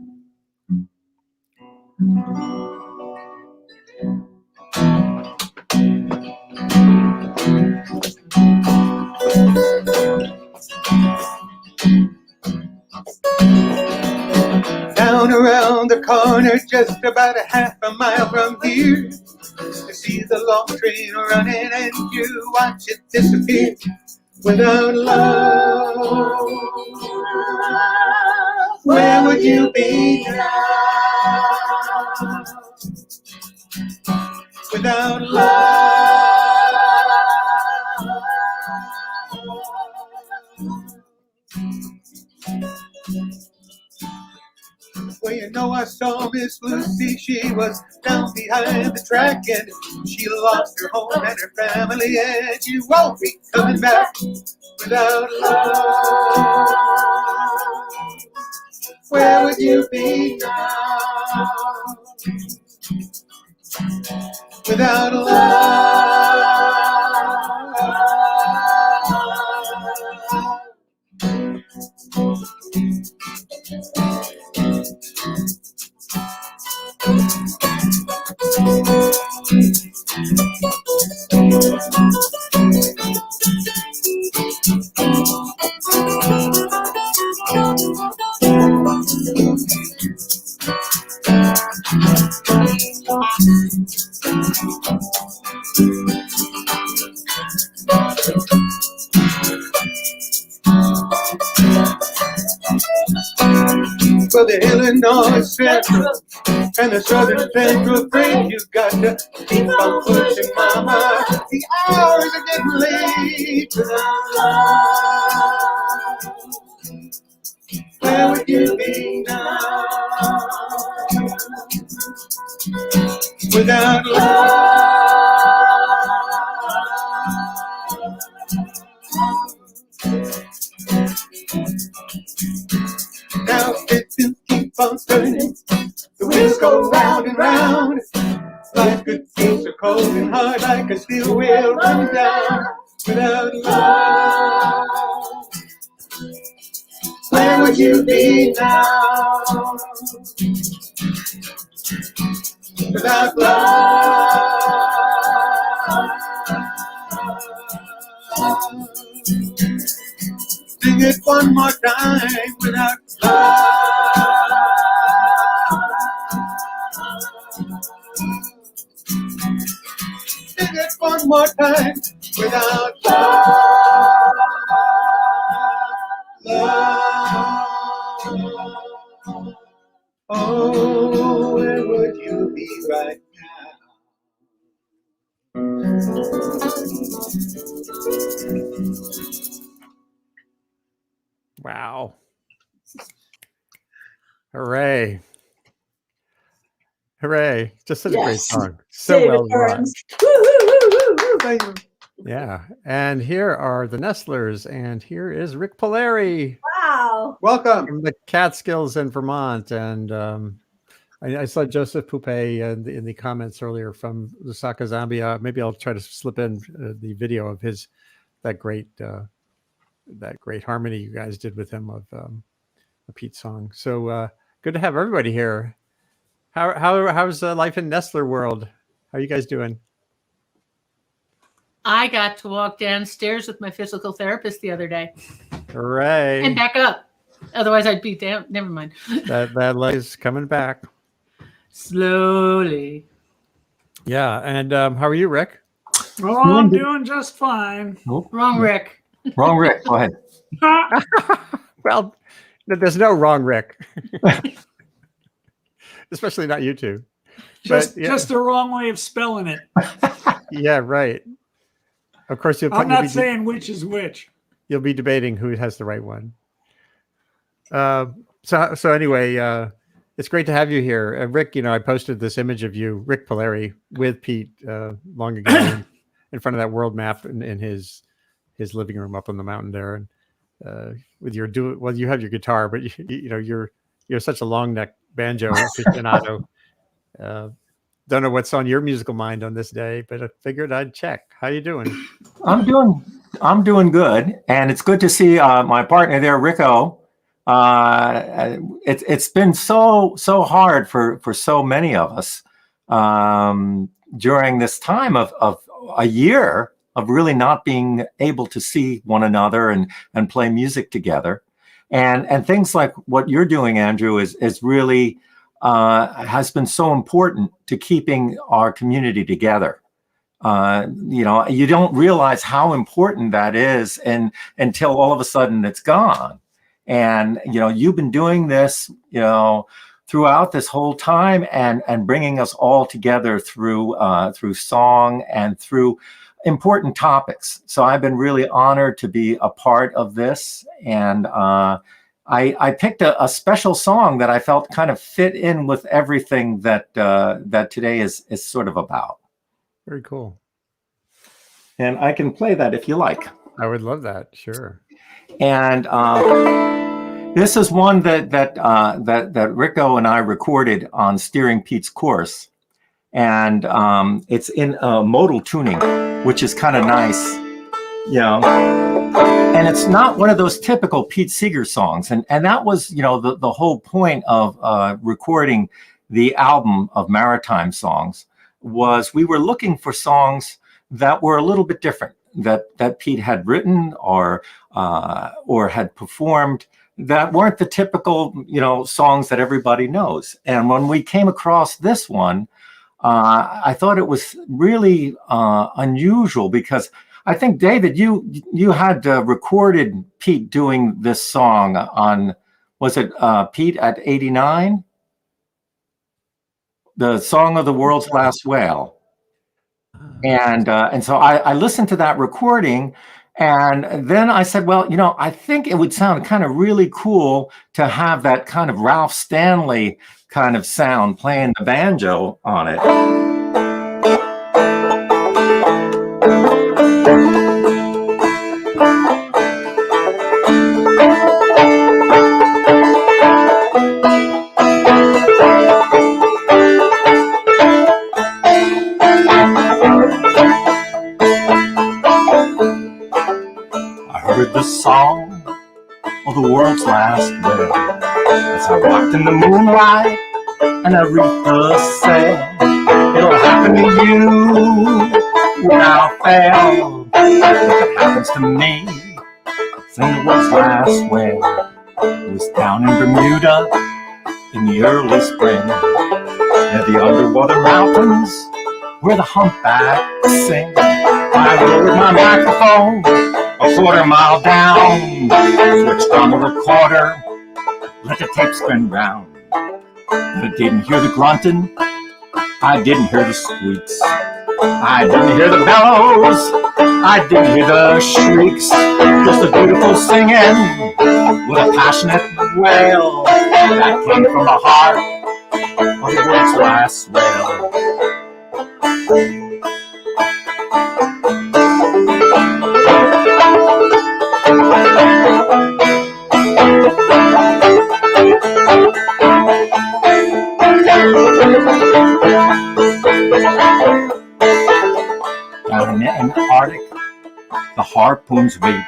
Down around the corner, just about a half a mile from here, you see the long train running and you watch it disappear. Without love, where would you be now? Without love, well, you know, I saw Miss Lucy. She was down behind the track and she lost her home and her family, and she won't be coming back. Without love, where would you be now? Without love, for the Illinois Central and the Southern Central Freight, you got to keep on pushing, mama. The hours are getting late. Where would you be now? Without now pigeons keep on turning, the wheels go round and round. Life could feel so cold and hard, like a steel wheel running down. Without love, where would you be now? Without love, sing it one more time. Without love, sing it one more time. Without love, oh, where would you be right Wow. Hooray. Hooray. Just such a great song. So David well done. Burns. Woo, woo, woo, woo, woo. Thank you. Yeah. And here are the Nestlers, and here is Rick Polari Wow. Welcome. from the Catskills in Vermont. And I saw Joseph Poupé in the comments earlier from Lusaka, Zambia. Maybe I'll try to slip in the video of that great harmony you guys did with him of a Pete song. So good to have everybody here. How's life in Nestler world? How are you guys doing? I got to walk downstairs with my physical therapist the other day. Hooray. And back up. Otherwise I'd be down. Never mind. that leg is coming back. Slowly. Yeah. And how are you, Rick? Oh, I'm doing just fine. Nope. Wrong, Rick. Wrong, Rick. Go ahead. Well, there's no wrong Rick. Especially not you two. Just yeah. just the wrong way of spelling it. Yeah, right. Of course, I'm not saying which is which. You'll be debating who has the right one. So anyway, it's great to have you here, Rick. I posted this image of you, Rick Polari, with Pete long ago in front of that world map in his living room up on the mountain there, and with your you have your guitar, but you're such a long neck banjo aficionado. Don't know what's on your musical mind on this day, but I figured I'd check. How you doing? I'm doing good, and it's good to see my partner there, Rico. It's been so hard for so many of us during this time of a year of really not being able to see one another and play music together, and things like what you're doing, Andrew, is really has been so important to keeping our community together. You don't realize how important that is until all of a sudden it's gone. And, you've been doing this, throughout this whole time and bringing us all together through song and through important topics. So I've been really honored to be a part of this. And I picked a special song that I felt kind of fit in with everything that today is sort of about. Very cool. And I can play that if you like. I would love that. Sure. And this is one that Rico and I recorded on Steering Pete's course, and it's in modal tuning, which is kind of nice, And it's not one of those typical Pete Seeger songs, and that was the whole point of recording the album of maritime songs. Was we were looking for songs that were a little bit different, that Pete had written or had performed, that weren't the typical songs that everybody knows. And when we came across this one, I thought it was really unusual, because I think, David, you had recorded Pete doing this song on, was it Pete at 89? The Song of the World's Last Whale. And so I listened to that recording, and then I said, well, I think it would sound kind of really cool to have that kind of Ralph Stanley kind of sound playing the banjo on it. The song of the world's last whale, as I rocked in the moonlight and I reefed the sail. It'll happen to you without fail. If it happens to me, sing the world's last whale. It was down in Bermuda in the early spring, near the underwater mountains where the humpbacks sing. I lowered my microphone a quarter-mile down, switched on the recorder, let the tape spin round. But I didn't hear the grunting, I didn't hear the squeaks, I didn't hear the bellows, I didn't hear the shrieks. Just a beautiful singing with a passionate wail that came from the heart of the world's last whale. Down in the Antarctic, the harpoons wait,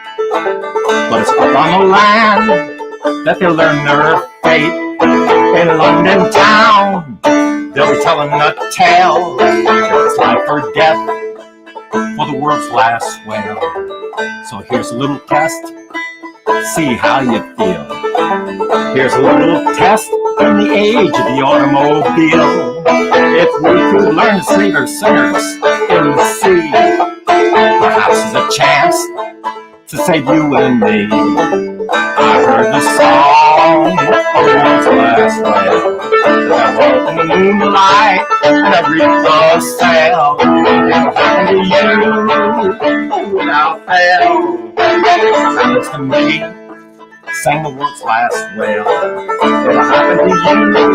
but it's up on the land that they'll learn their fate. In London town, they'll be telling a tale. It's life or death for the world's last whale. So here's a little test, see how you feel. Here's a little test from the age of the automobile. If we could learn to save our sinners in the sea, chance to save you and me. I heard the song of the world's last whale. I walked in the moonlight and I reaped the sail. It'll happen to you without fail. Happens to me, sang the world's last whale. It'll happen to you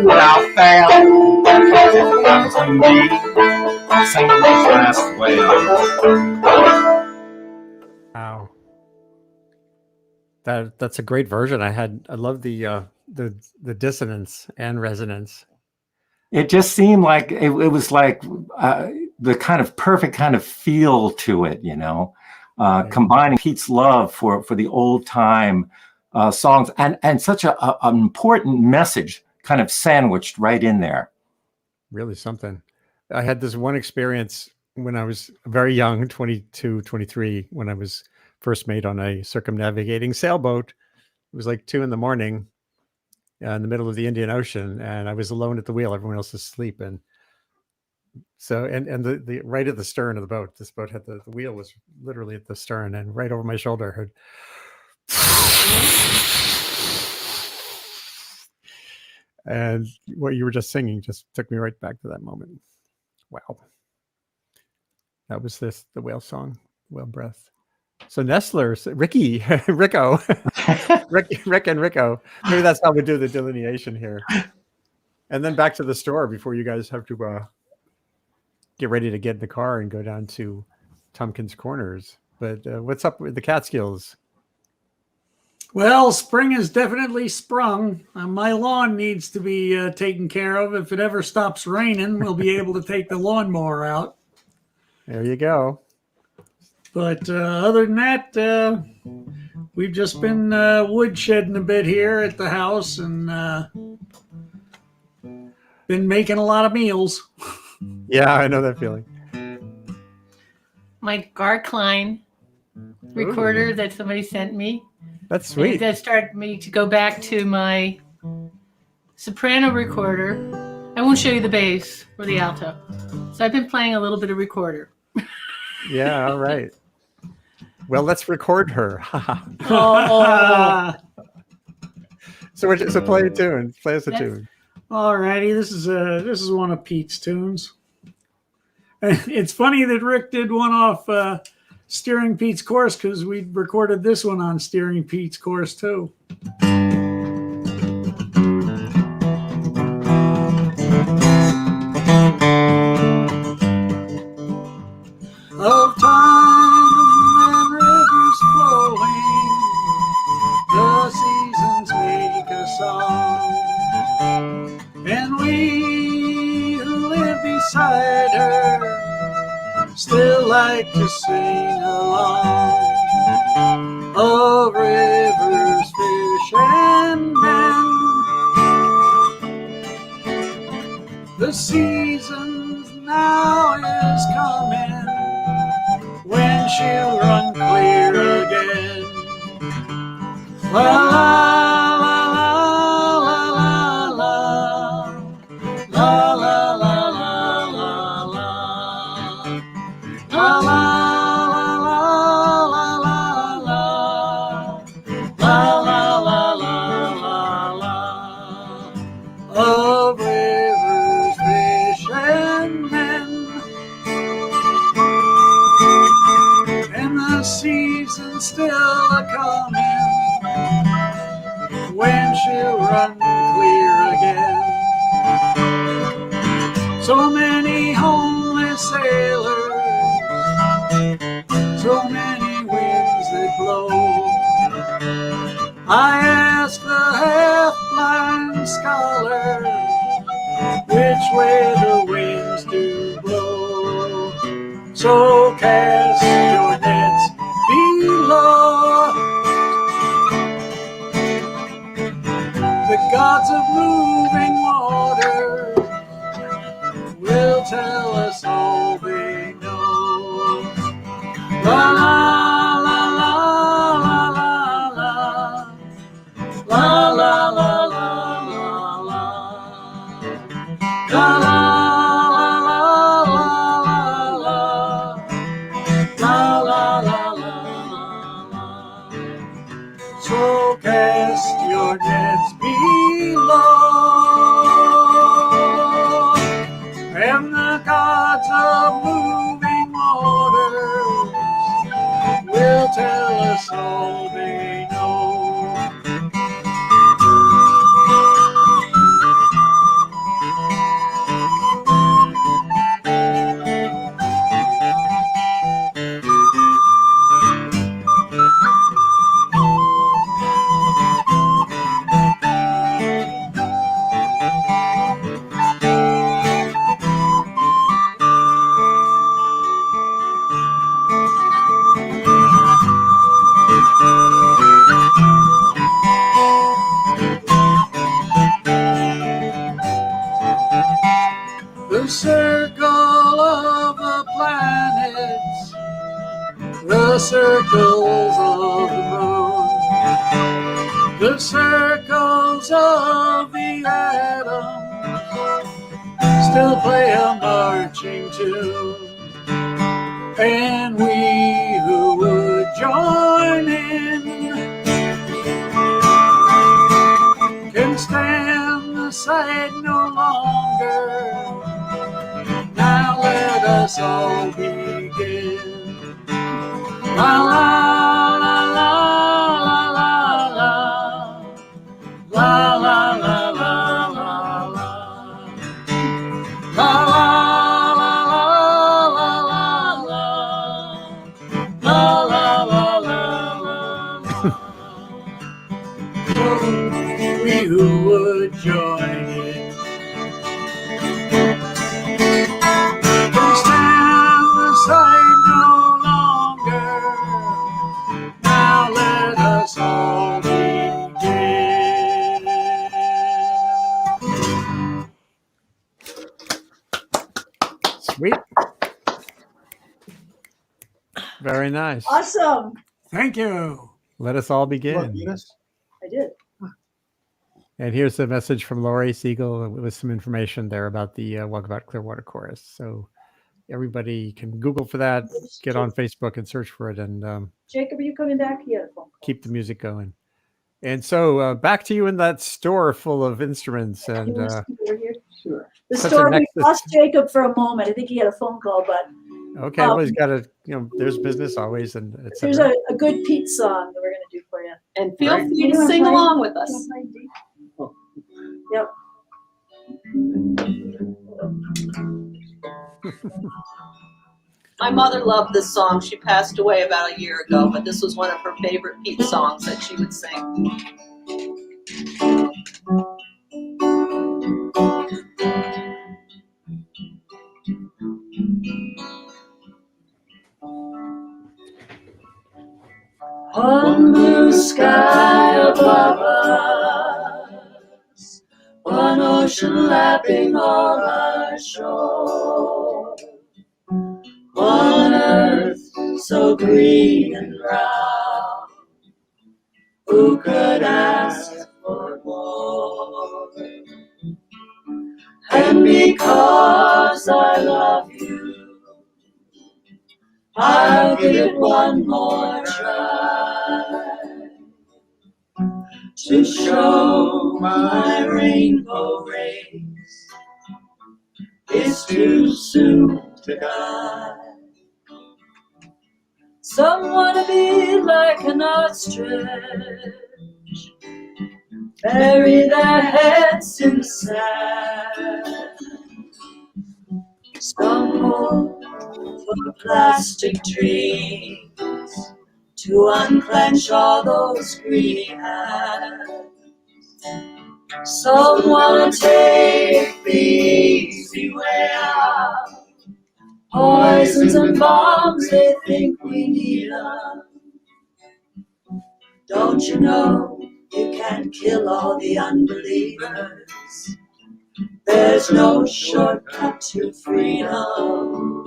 without fail. Happens to me, sang the world's last whale. Wow. That's a great version. I love the dissonance and resonance. It just seemed like it was like the kind of perfect kind of feel to it, you know, combining Pete's love for the old time songs and such an important message kind of sandwiched right in there. Really something. I had this one experience when I was very young, 22, 23, when I was first made on a circumnavigating sailboat. It was like 2 a.m. In the middle of the Indian Ocean, and I was alone at the wheel. Everyone else was asleep, and so and the right at the stern of the boat. This boat had the wheel was literally at the stern, and right over my shoulder, I heard. And what you were just singing just took me right back to that moment. Wow. That was the whale song, Whale Breath. So Nestler, Ricky, Rico, Rick and Rico. Maybe that's how we do the delineation here. And then back to the store before you guys have to get ready to get in the car and go down to Tompkins Corners. But what's up with the Catskills? Well, spring has definitely sprung. My lawn needs to be taken care of. If it ever stops raining, we'll be able to take the lawnmower out. There you go. But other than that, we've just been woodshedding a bit here at the house and been making a lot of meals. Yeah, I know that feeling. My Garkline recorder that somebody sent me. That's sweet. That started me to go back to my soprano recorder. I won't show you the bass or the alto. So I've been playing a little bit of recorder. Yeah, all right. Well, let's record her. Oh. So play a tune. Play us a tune. All righty, this is one of Pete's tunes. It's funny that Rick did one off Steering Pete's Course because we recorded this one on Steering Pete's Course too. Of time and rivers flowing, the seasons make a song, and we who live beside her still like to sing along. Of rivers, fish, and men, the seasons now is coming when she'll run clear again. La la la la la la la la la la la la la la la of rivers, fish, and men, and the season's still a-coming when she'll run clear again. So many homeless sailors, so many winds that blow. I ask the half-blind scholar which way the winds do blow. So cast your nets below. The gods of moving water will tell us all they know. La la la la la la la la la la la la la la la la la la la of moving waters will tell us all they know. The circle of the planets, the circles of the moon, the circles of the atoms still play a marching tune. And we who would join in can stand aside no longer. Now let us all begin. La la la la la la la la la la la la la la we who would join it can stand aside no longer. Now let us all begin. Sweet. Very nice. Awesome. Thank you. Let us all begin. I did. And here's a message from Lori Siegel with some information there about the Walkabout Clearwater Chorus. So everybody can Google for that, get on Facebook and search for it, and Jacob, are you coming back? He had a phone call. keep the music going. And so back to you in that store full of instruments. And Over here? Sure. The such a store, we nexus. lost Jacob for a moment. I think he had a phone call, but Okay, well, he's got to, there's business always. And et there's cetera. a good Pete song that we're going to do for you. And feel Right. free to sing along with us. Yep. My mother loved this song. She passed away about a year ago, but this was one of her favorite Pete songs that she would sing. One blue sky above us, one ocean lapping all our shore, one earth so green and round, who could ask for more? And because I love you, I'll give it one more try to show my rainbow race is too soon to die. Some wanna be like an ostrich, bury their heads in the sand. Some hope for plastic dreams to unclench all those greedy hands. Some wanna take the easy way out, poisons and bombs, they think we need them. Don't you know you can't kill all the unbelievers? There's no shortcut to freedom.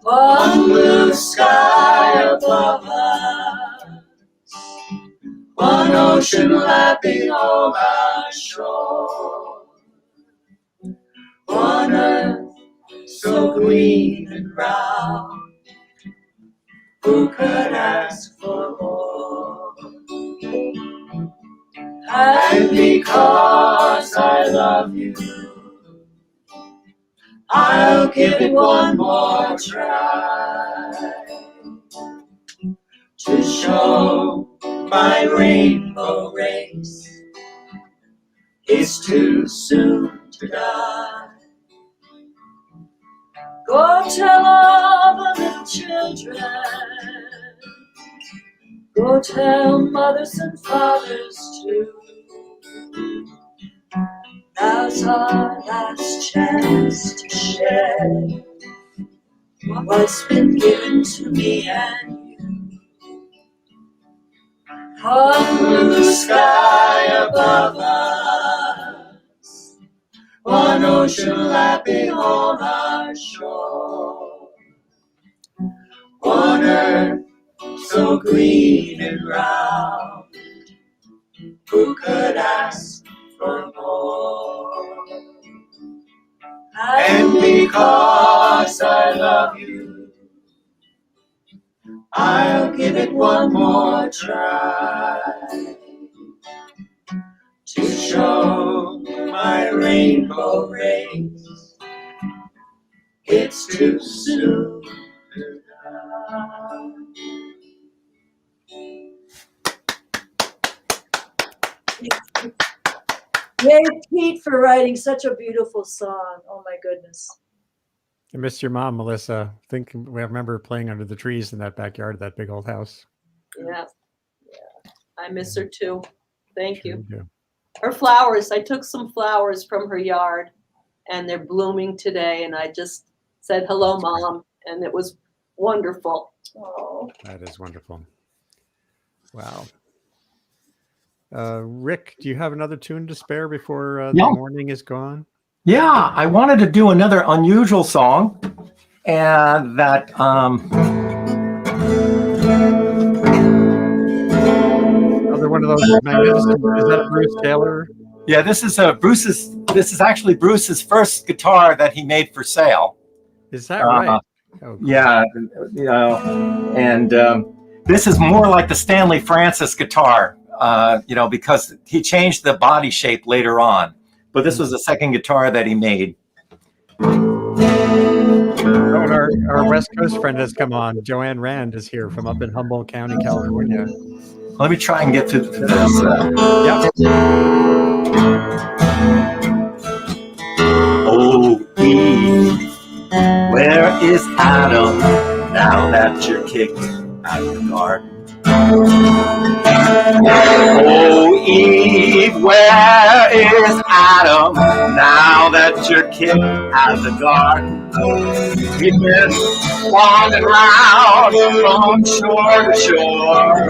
One blue sky above us, one ocean lapping all our shore, one earth so green and round, who could ask for more? And because I love you, I'll give it one more try to show my rainbow race is too soon to die. Go tell all the little children, go tell mothers and fathers too. Now's our last chance to share what's been given to me and you. On blue sky above us, one ocean lapping on our shore, one earth so green and round, who could ask for more? And because I love you, I'll give it one more try to show my rainbow race it's too soon to die. Yay, Pete, for writing such a beautiful song. Oh my goodness. I missed your mom, Melissa. I remember playing under the trees in that backyard of that big old house. Yeah. I miss her too. Thank you. Yeah. Her flowers, I took some flowers from her yard and they're blooming today. And I just said, hello, Mom. And it was wonderful. Oh. That is wonderful. Wow. Rick, do you have another tune to spare before the morning is gone? Yeah, I wanted to do another unusual song, and that another one of those magnificent. Is that Bruce Taylor? Yeah, this is Bruce's. This is actually Bruce's first guitar that he made for sale. Is that right? Oh, cool. Yeah, and this is more like the Stanley Francis guitar. Because he changed the body shape later on. But this was the second guitar that he made. Our West Coast friend has come on. Joanne Rand is here from up in Humboldt County, California. Let me try and get to this. Oh, Eve, where is Adam now that you're kicked out of the garden? Oh, Eve, where is Adam now that you're kicked out of the garden? We've been wandering around from shore to shore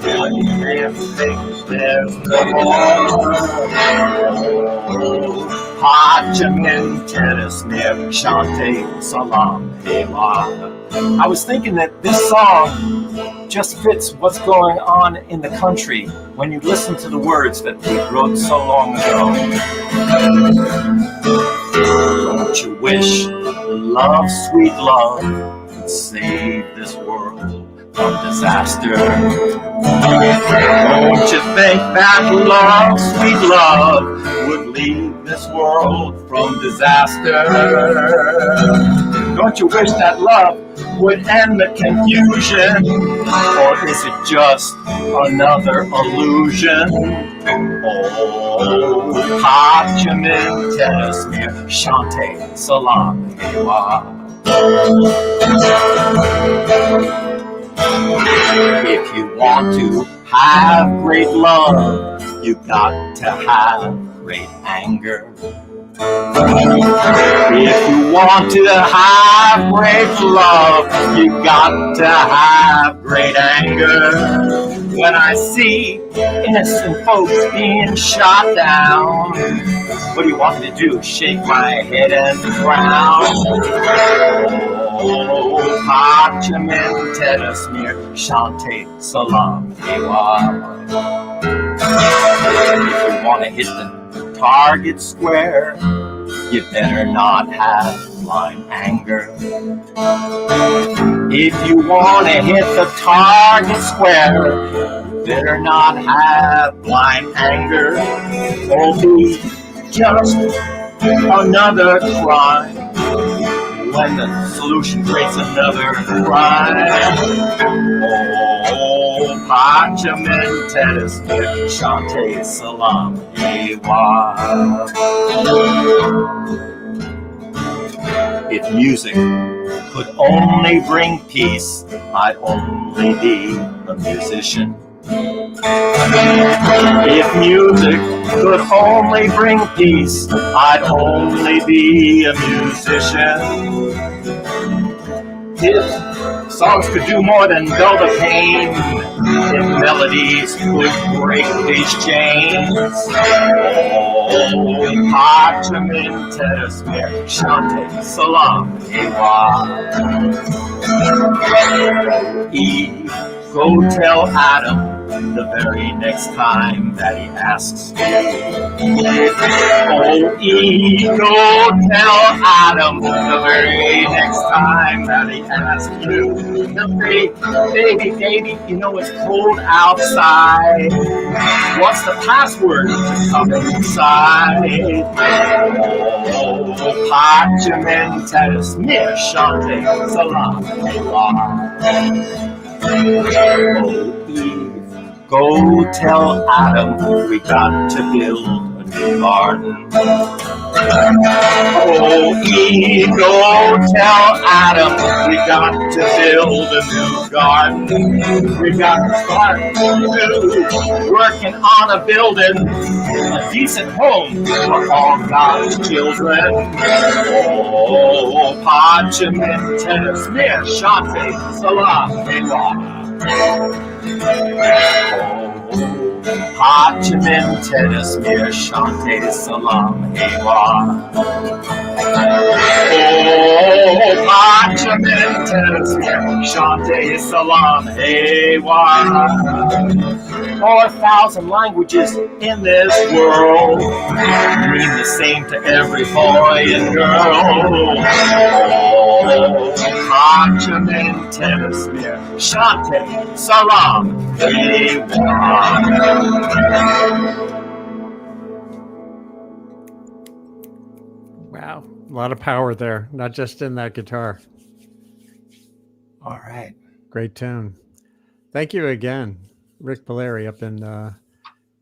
till you can't think there's no more. Hajamin tennis near Shante Salam Hela. I was thinking that this song just fits what's going on in the country when you listen to the words that Pete wrote so long ago. Don't you wish love, sweet love, could save this world from disaster? Don't you think that love, sweet love, would leave this world from disaster? Don't you wish that love would end the confusion? Or is it just another illusion? Oh, Hajamin Tesmir Shante Salam Hewa. If you want to have great love, you've got to have great anger. If you want to have great love, you've got to have great anger. When I see innocent folks being shot down, what do you want me to do? Shake my head and frown? Oh, Hajamin Tedasmir Shante Salam Hewa. If you want to hit the target square, you better not have blind anger. If you want to hit the target square, you better not have blind anger, or be just another crime. when the solution creates another crime. Oh, Parchment, tennis, Shante, Salam, Ewa. If music could only bring peace, I'd only be a musician. If music could only bring peace, I'd only be a musician. If songs could do more than dull the pain, if melodies could break these chains, oh, Parchment, Tesmir, Shante, Salam, Ewa. Eve, go tell Adam the very next time that he asks you. Oh, Eve, go tell Adam the very next time that he asks you. Baby, you know it's cold outside. What's the password to come inside? Oh, Parchment, Tesmir, Shante, Salam, Ewa. Oh, Eve, go tell Adam we got to build a new garden. Oh, Eve, go tell Adam we got to build a new garden. We got to start working on a building, a decent home for all God's children. Oh, Parchment, Tesmir, Shante, Salam, Ewa. Parchment, Tesmir, Shante, Salam, Ewa. Oh, Parchment, Tesmir, Shante, Salam, Ewa. 4,000 languages in this world mean the same to every boy and girl. Oh, Parchment, Tesmir, Shante, Salam, Ewa. Wow, a lot of power there, not just in that guitar. All right. Great tune. Thank you again, Rick Polari up in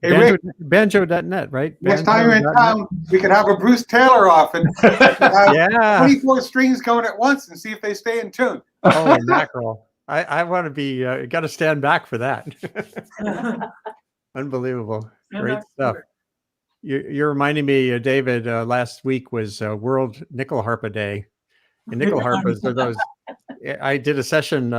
Hey, Rick. banjo.net, right? Next time you're in town, we could have a Bruce Taylor off and have Yeah. 24 strings going at once and see if they stay in tune. Holy mackerel. I want to be, got to stand back for that. Unbelievable. Great stuff. You're reminding me, David, last week was World Nickel Harpa Day. And nickel harpas are those, I did a session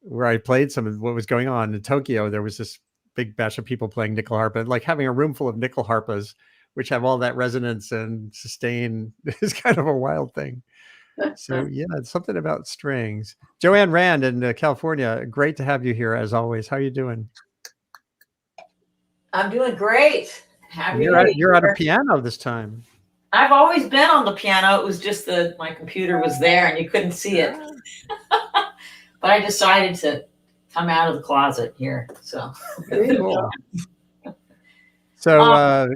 where I played some of what was going on in Tokyo. There was this big batch of people playing nickel harpa, like having a room full of nickel harpas, which have all that resonance and sustain is kind of a wild thing. So yeah, it's something about strings. Joanne Rand in California, great to have you here as always. How are you doing? I'm doing great. Happy You're at a piano this time. I've always been on the piano. It was just that my computer was there and you couldn't see it. But I decided to come out of the closet here. So, cool. So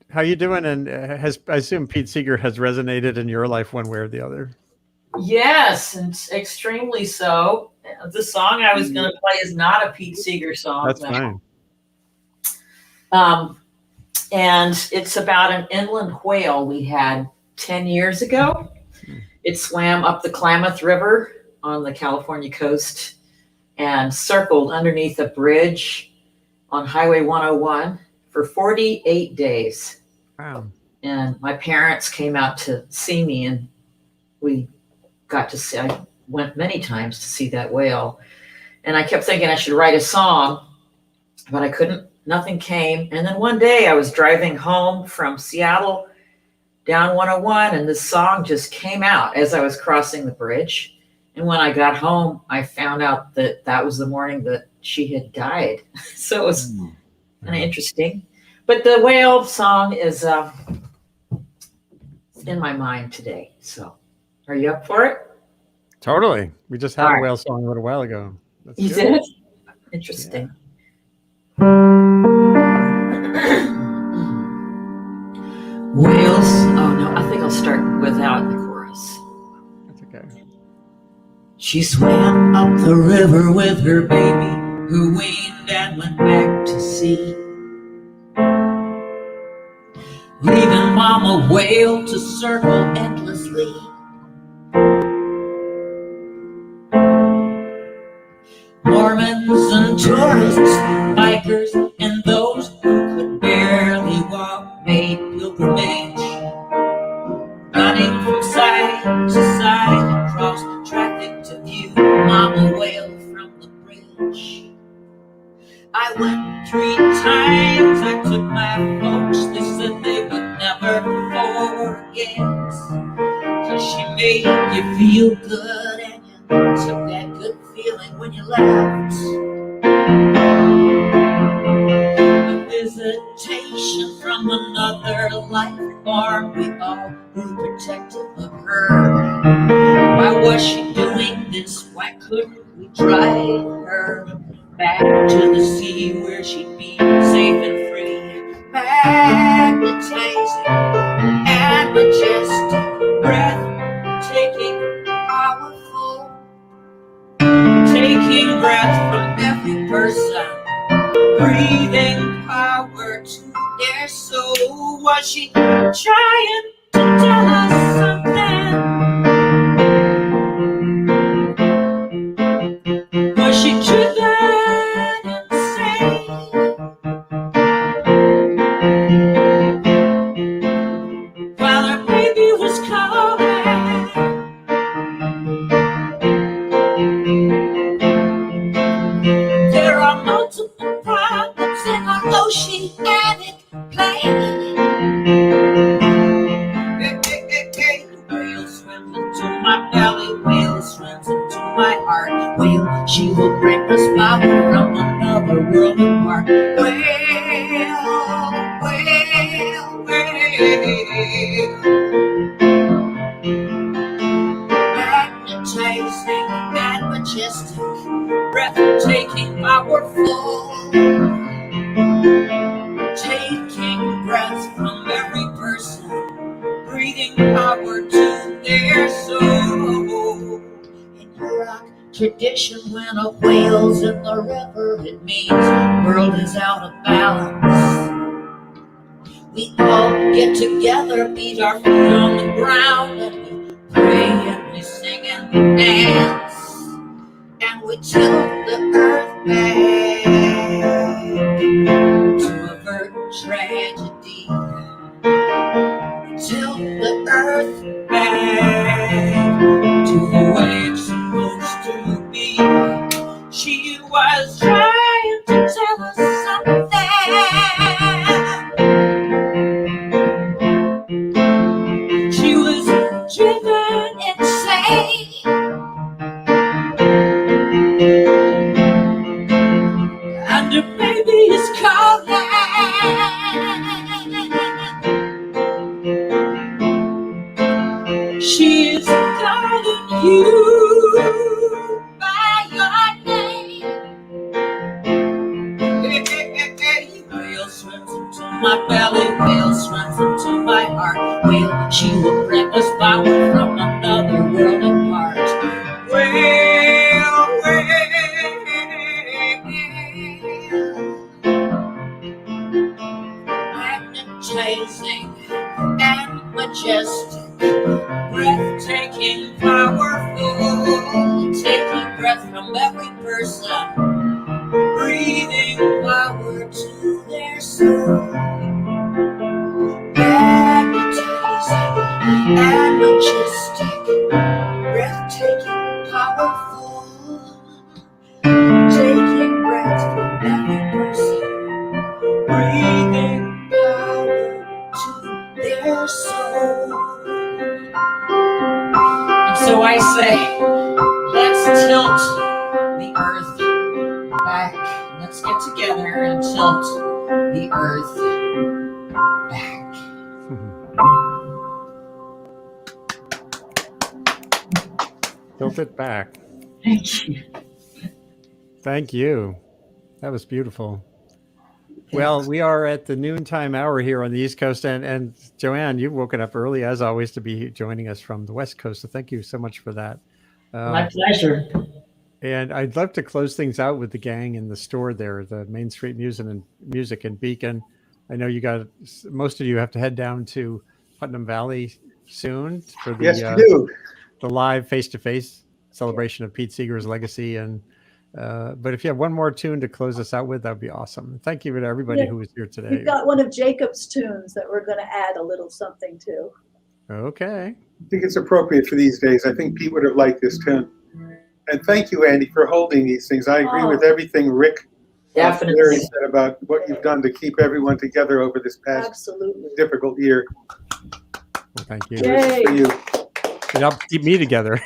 how you doing? And I assume Pete Seeger has resonated in your life one way or the other. yes, and extremely so. The song I was going to play is not a Pete Seeger song. That's fine. And it's about an inland whale we had 10 years ago. It swam up the Klamath River on the California coast and circled underneath a bridge on Highway 101 for 48 days. Wow. And my parents came out to see me, and we got to see, I went many times to see that whale. And I kept thinking I should write a song, but I couldn't. Nothing came. And then one day I was driving home from Seattle down 101, and this song just came out as I was crossing the bridge. And when I got home, I found out that that was the morning that she had died. So it was kind of interesting. But the whale song is in my mind today. So are you up for it? Totally. We just had All a right. whale song a little while ago. That's You good. did? Interesting. Whales. Oh no, I think I'll start without the chorus. She swam up the river with her baby, who weaned and went back to sea, leaving Mama Whale to circle endlessly. Mormons and tourists, bikers, and those who could barely walk made pilgrimage, running from side to side across traffic to view Mama Whale from the bridge. I went 3 times, I took my folks, they said they would never forget, 'cause she made you feel good and you took that good feeling when you left. A visitation from another life form, we all grew protective of her. Why was she doing this? Why couldn't we drive her back to the sea where she'd be safe and free? Magnetizing and majestic, breathtaking, powerful, taking breath from every person, breathing power to their soul. Was she trying to tell us something? Was she driven insane? While her baby was calling, there are multiple problems in our oceanic plane. Whale swims into my belly, whale swims into my heart. Whale, she will bring us power from another world apart. Whale, whale, whale. Magnetizing and majestic, breathtaking, powerful, taking breath from every person, breathing power to their soul. In Iraq tradition, when a whale's in the river, it means the world is out of balance. We all get together, beat our feet on the ground, and we pray and we sing and we dance, and we tilt the earth back to avert tragedy. Tilt the earth back to the way it's supposed to be. She was trying to tell us something. She was driven insane. And her baby is calling. She is calling you by your name. Whale swims into my belly, whale swims into my heart. Whale, she will bring us power from another world apart. Whale, whale. Magnetizing and majestic, breathtaking, powerful, taking breath from every person, breathing power to their soul. Magnetizing and majestic, breathtaking, powerful, taking breath from every person, breathing power to their soul. And so I say, let's tilt the earth back. Let's get together and tilt the earth back. Tilt it back. Thank you. Thank you. That was beautiful. Well, we are at the noontime hour here on the East Coast, and Joanne, you've woken up early as always to be joining us from the West Coast. So thank you so much for that. My pleasure. And I'd love to close things out with the gang in the store there, the Main Street Music in Beacon. I know most of you have to head down to Putnam Valley soon for the Yes, we do. The live face-to-face celebration of Pete Seeger's legacy. And but if you have one more tune to close us out with, that would be awesome. Thank you to everybody Yeah. who was here today. We've got one of Jacob's tunes that we're going to add a little something to. Okay. I think it's appropriate for these days. I think Pete would have liked this tune. And thank you, Andy, for holding these things. I agree with everything Rick Definitely said about what you've done to keep everyone together over this past difficult year. Well, thank you. Yay. For you. It helped keep me together.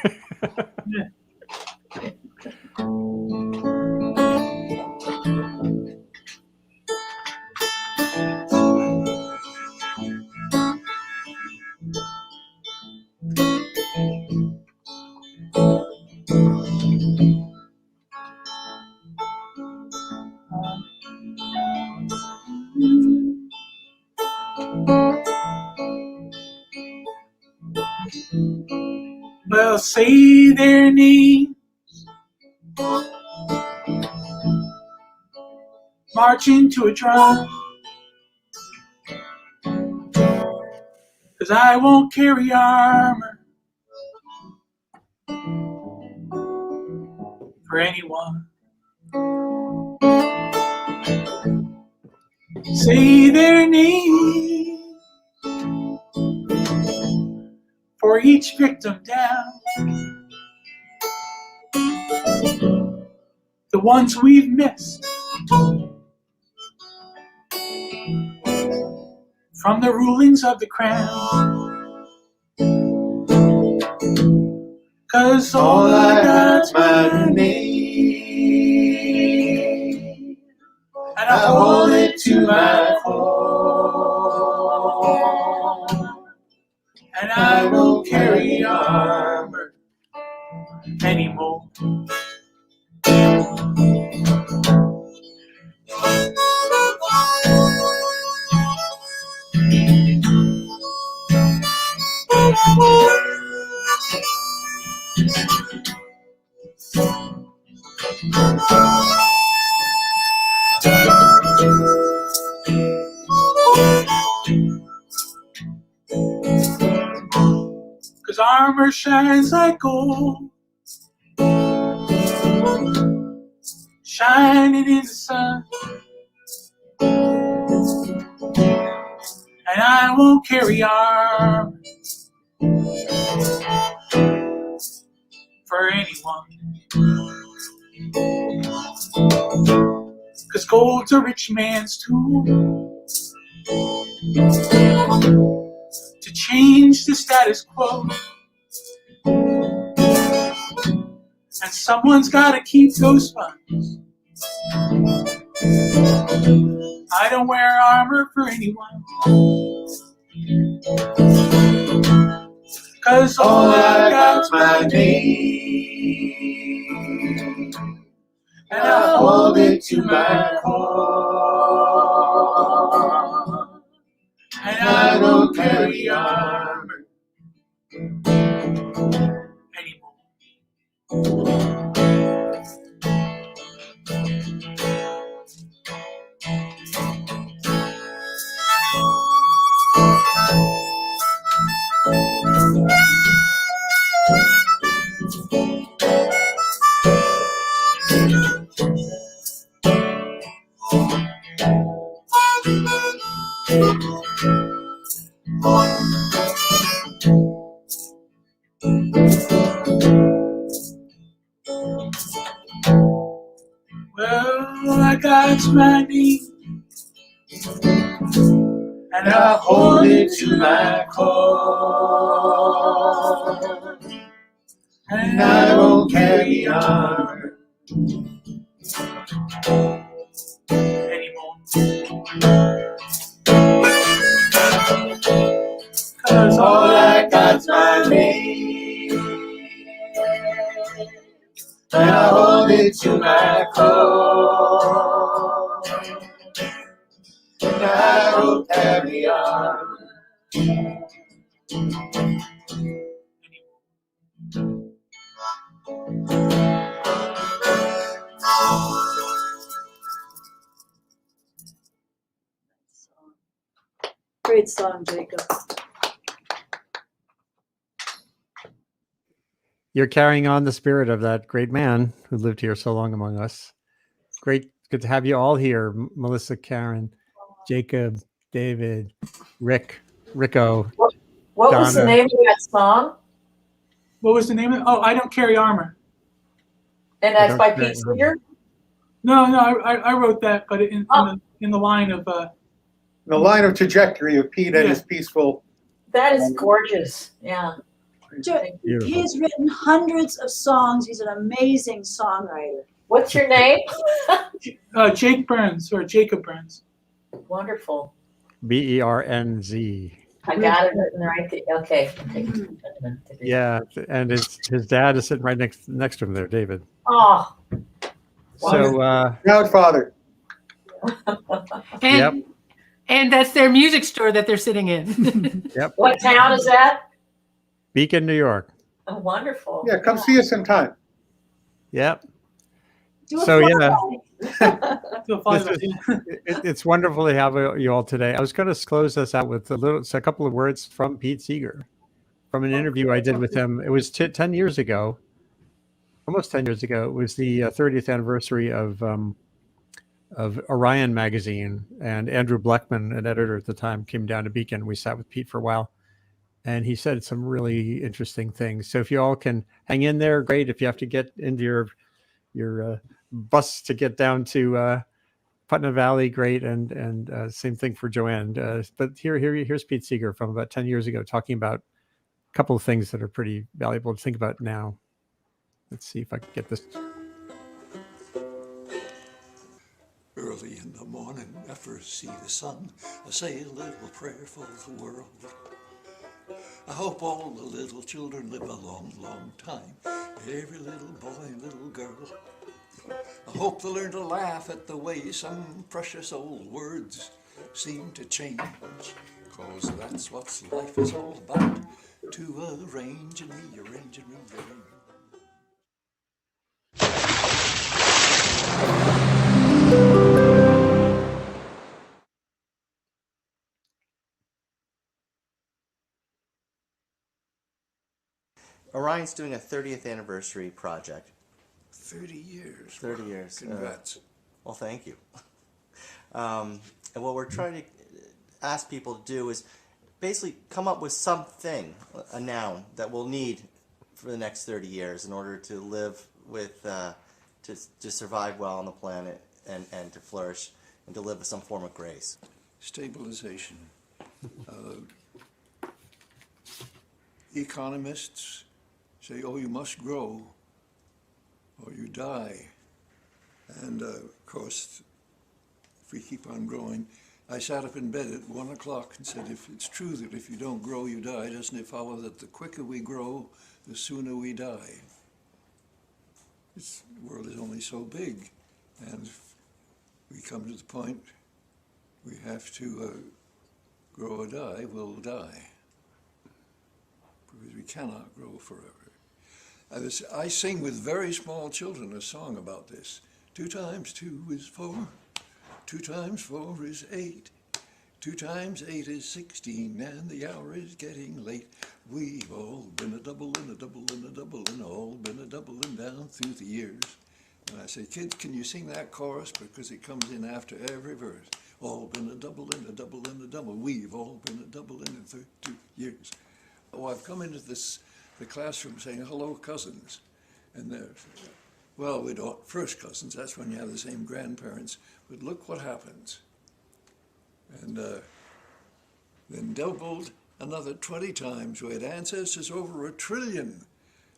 Well, say their names, march into a drum, 'cause I won't carry armor for anyone. Say their name for each victim down, the ones we've missed from the rulings of the crown. 'Cause all I got's my name, and I hold it to my core, and I won't carry armor anymore. 'Cause armor shines like gold, shining in the sun, and I won't carry armor for anyone. 'Cause gold's a rich man's tool to change the status quo, and someone's gotta keep those funds. I don't wear armor for anyone, 'cause all I got's my name, and I hold it to my core, and I don't carry armor anymore. Well, I got my knee, and I hold it to my core, and I won't carry armor anymore. 'Cause all I got's my name, and I hold it to my core, and I won't carry armor anymore. Great song, Jacob. You're carrying on the spirit of that great man who lived here so long among us. Great, good to have you all here. Melissa, Karen, Jacob, David, Rico, What was the Donna. name of that song? What was the name of it? Oh, I Don't Carry Armor. And that's by Pete Seeger? No, I wrote that, but in the line of The line of trajectory of Pete and Yeah. his peaceful. That is gorgeous. Yeah. He has written hundreds of songs. He's an amazing songwriter. What's your name? Jake Burns or Jacob Burns. Wonderful. BERNZ. I got it written right there. Okay. Yeah, and his dad is sitting right next to him there, David. Oh. So proud father. And, and that's their music store that they're sitting in. Yep. What town is that? Beacon, New York. Oh, wonderful. Yeah, come see us sometime. Yep. Do a So yeah, flyby. it's wonderful to have you all today. I was going to close this out with a couple of words from Pete Seeger, from an interview I did with him. It was 10 years ago, almost 10 years ago. It was the 30th anniversary of Orion magazine, and Andrew Bleckman, an editor at the time, came down to Beacon. We sat with Pete for a while, and he said some really interesting things. So if you all can hang in there, great. If you have to get into your bus to get down to Putnam Valley, great. And same thing for Joanne. But here's Pete Seeger from about 10 years ago talking about a couple of things that are pretty valuable to think about now. Let's see if I can get this. Early in the morning, I first see the sun. I say a little prayer for the world. I hope all the little children live a long, long time. Every little boy and little girl. I hope they learn to laugh at the way some precious old words seem to change. 'Cause that's what life is all about. To arrange and rearrange and rearrange. Orion's doing a 30th anniversary project. 30 years. 30 years. Congrats. Well, thank you. And what we're trying to ask people to do is basically come up with something, a noun, that we'll need for the next 30 years in order to live with, to survive well on the planet and to flourish and to live with some form of grace. Stabilization. Economists say, oh, you must grow or you die. And of course, if we keep on growing, I sat up in bed at 1 o'clock and said, if it's true that if you don't grow, you die, doesn't it follow that the quicker we grow, the sooner we die? The world is only so big, and if we come to the point we have to grow or die, we'll die. Because we cannot grow forever. I sing with very small children a song about this. 2 times 2 is 4. 2 times 4 is 8. 2 times 8 is 16, and the hour is getting late. We've all been a double and a double and a double and all been a doubling down through the years. And I say, kids, can you sing that chorus? Because it comes in after every verse. All been a double and a double and a double. We've all been a double in 32 years. Oh, I've come into the classroom saying, hello, cousins. And they're, well, we don't, first cousins, that's when you have the same grandparents. But look what happens. And then doubled another 20 times. We had ancestors over 1 trillion.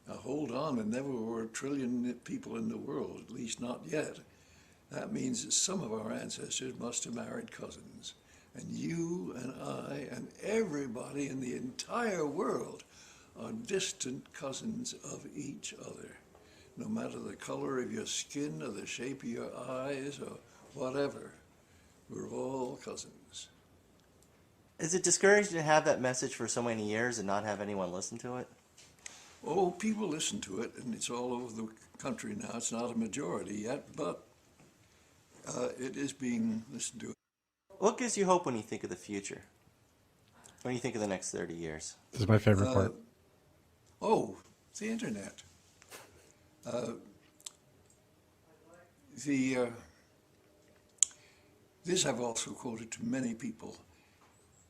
Now hold on, and never were 1 trillion people in the world, at least not yet. That means that some of our ancestors must have married cousins. And you and I and everybody in the entire world are distant cousins of each other. No matter the color of your skin or the shape of your eyes or whatever, we're all cousins. Is it discouraging to have that message for so many years and not have anyone listen to it? Oh, people listen to it, and it's all over the country now. It's not a majority yet, but it is being listened to. What gives you hope when you think of the future? What do you think of the next 30 years? This is my favorite part. Oh, the internet. This I've also quoted to many people.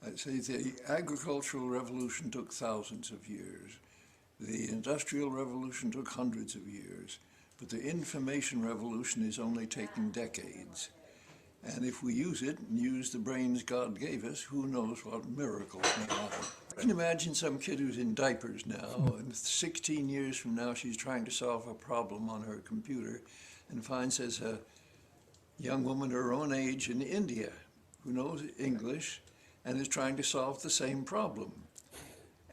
I'd say the agricultural revolution took thousands of years. The industrial revolution took hundreds of years. But the information revolution is only taking decades. And if we use it and use the brains God gave us, who knows what miracles may happen. I can imagine some kid who's in diapers now, and 16 years from now she's trying to solve a problem on her computer and finds there's a young woman her own age in India who knows English and is trying to solve the same problem.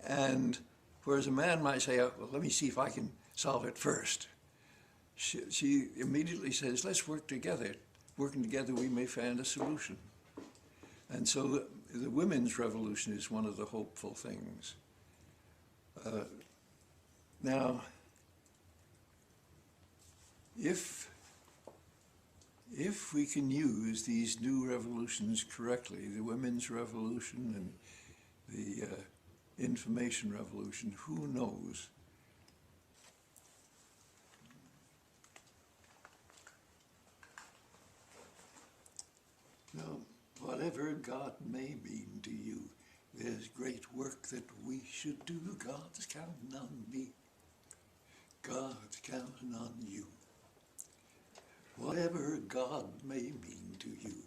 And whereas a man might say, oh, well, let me see if I can solve it first. She immediately says, let's work together. Working together, we may find a solution. And so the women's revolution is one of the hopeful things. Now, if we can use these new revolutions correctly, the women's revolution and the information revolution, who knows? Now, whatever God may mean to you, there's great work that we should do. God's counting on me. God's counting on you. Whatever God may mean to you,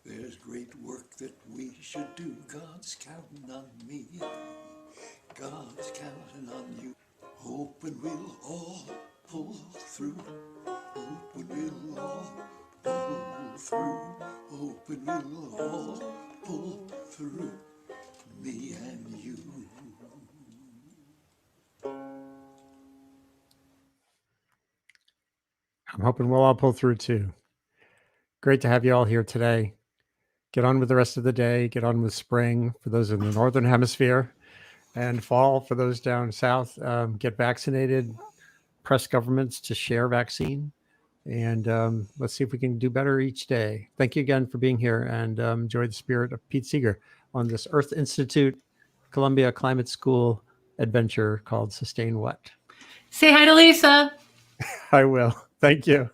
there's great work that we should do. God's counting on me. God's counting on you. Hoping we'll all pull through. Hoping we'll all pull through. Hoping we'll all pull through. Me and you. I'm hoping we'll all pull through too. Great to have you all here today. Get on with the rest of the day. Get on with spring for those in the Northern Hemisphere and fall for those down south. Get vaccinated. Press governments to share vaccine. And let's see if we can do better each day. Thank you again for being here, and enjoy the spirit of Pete Seeger on this Earth Institute Columbia Climate School adventure called Sustain What? Say hi to Lisa. I will. Thank you.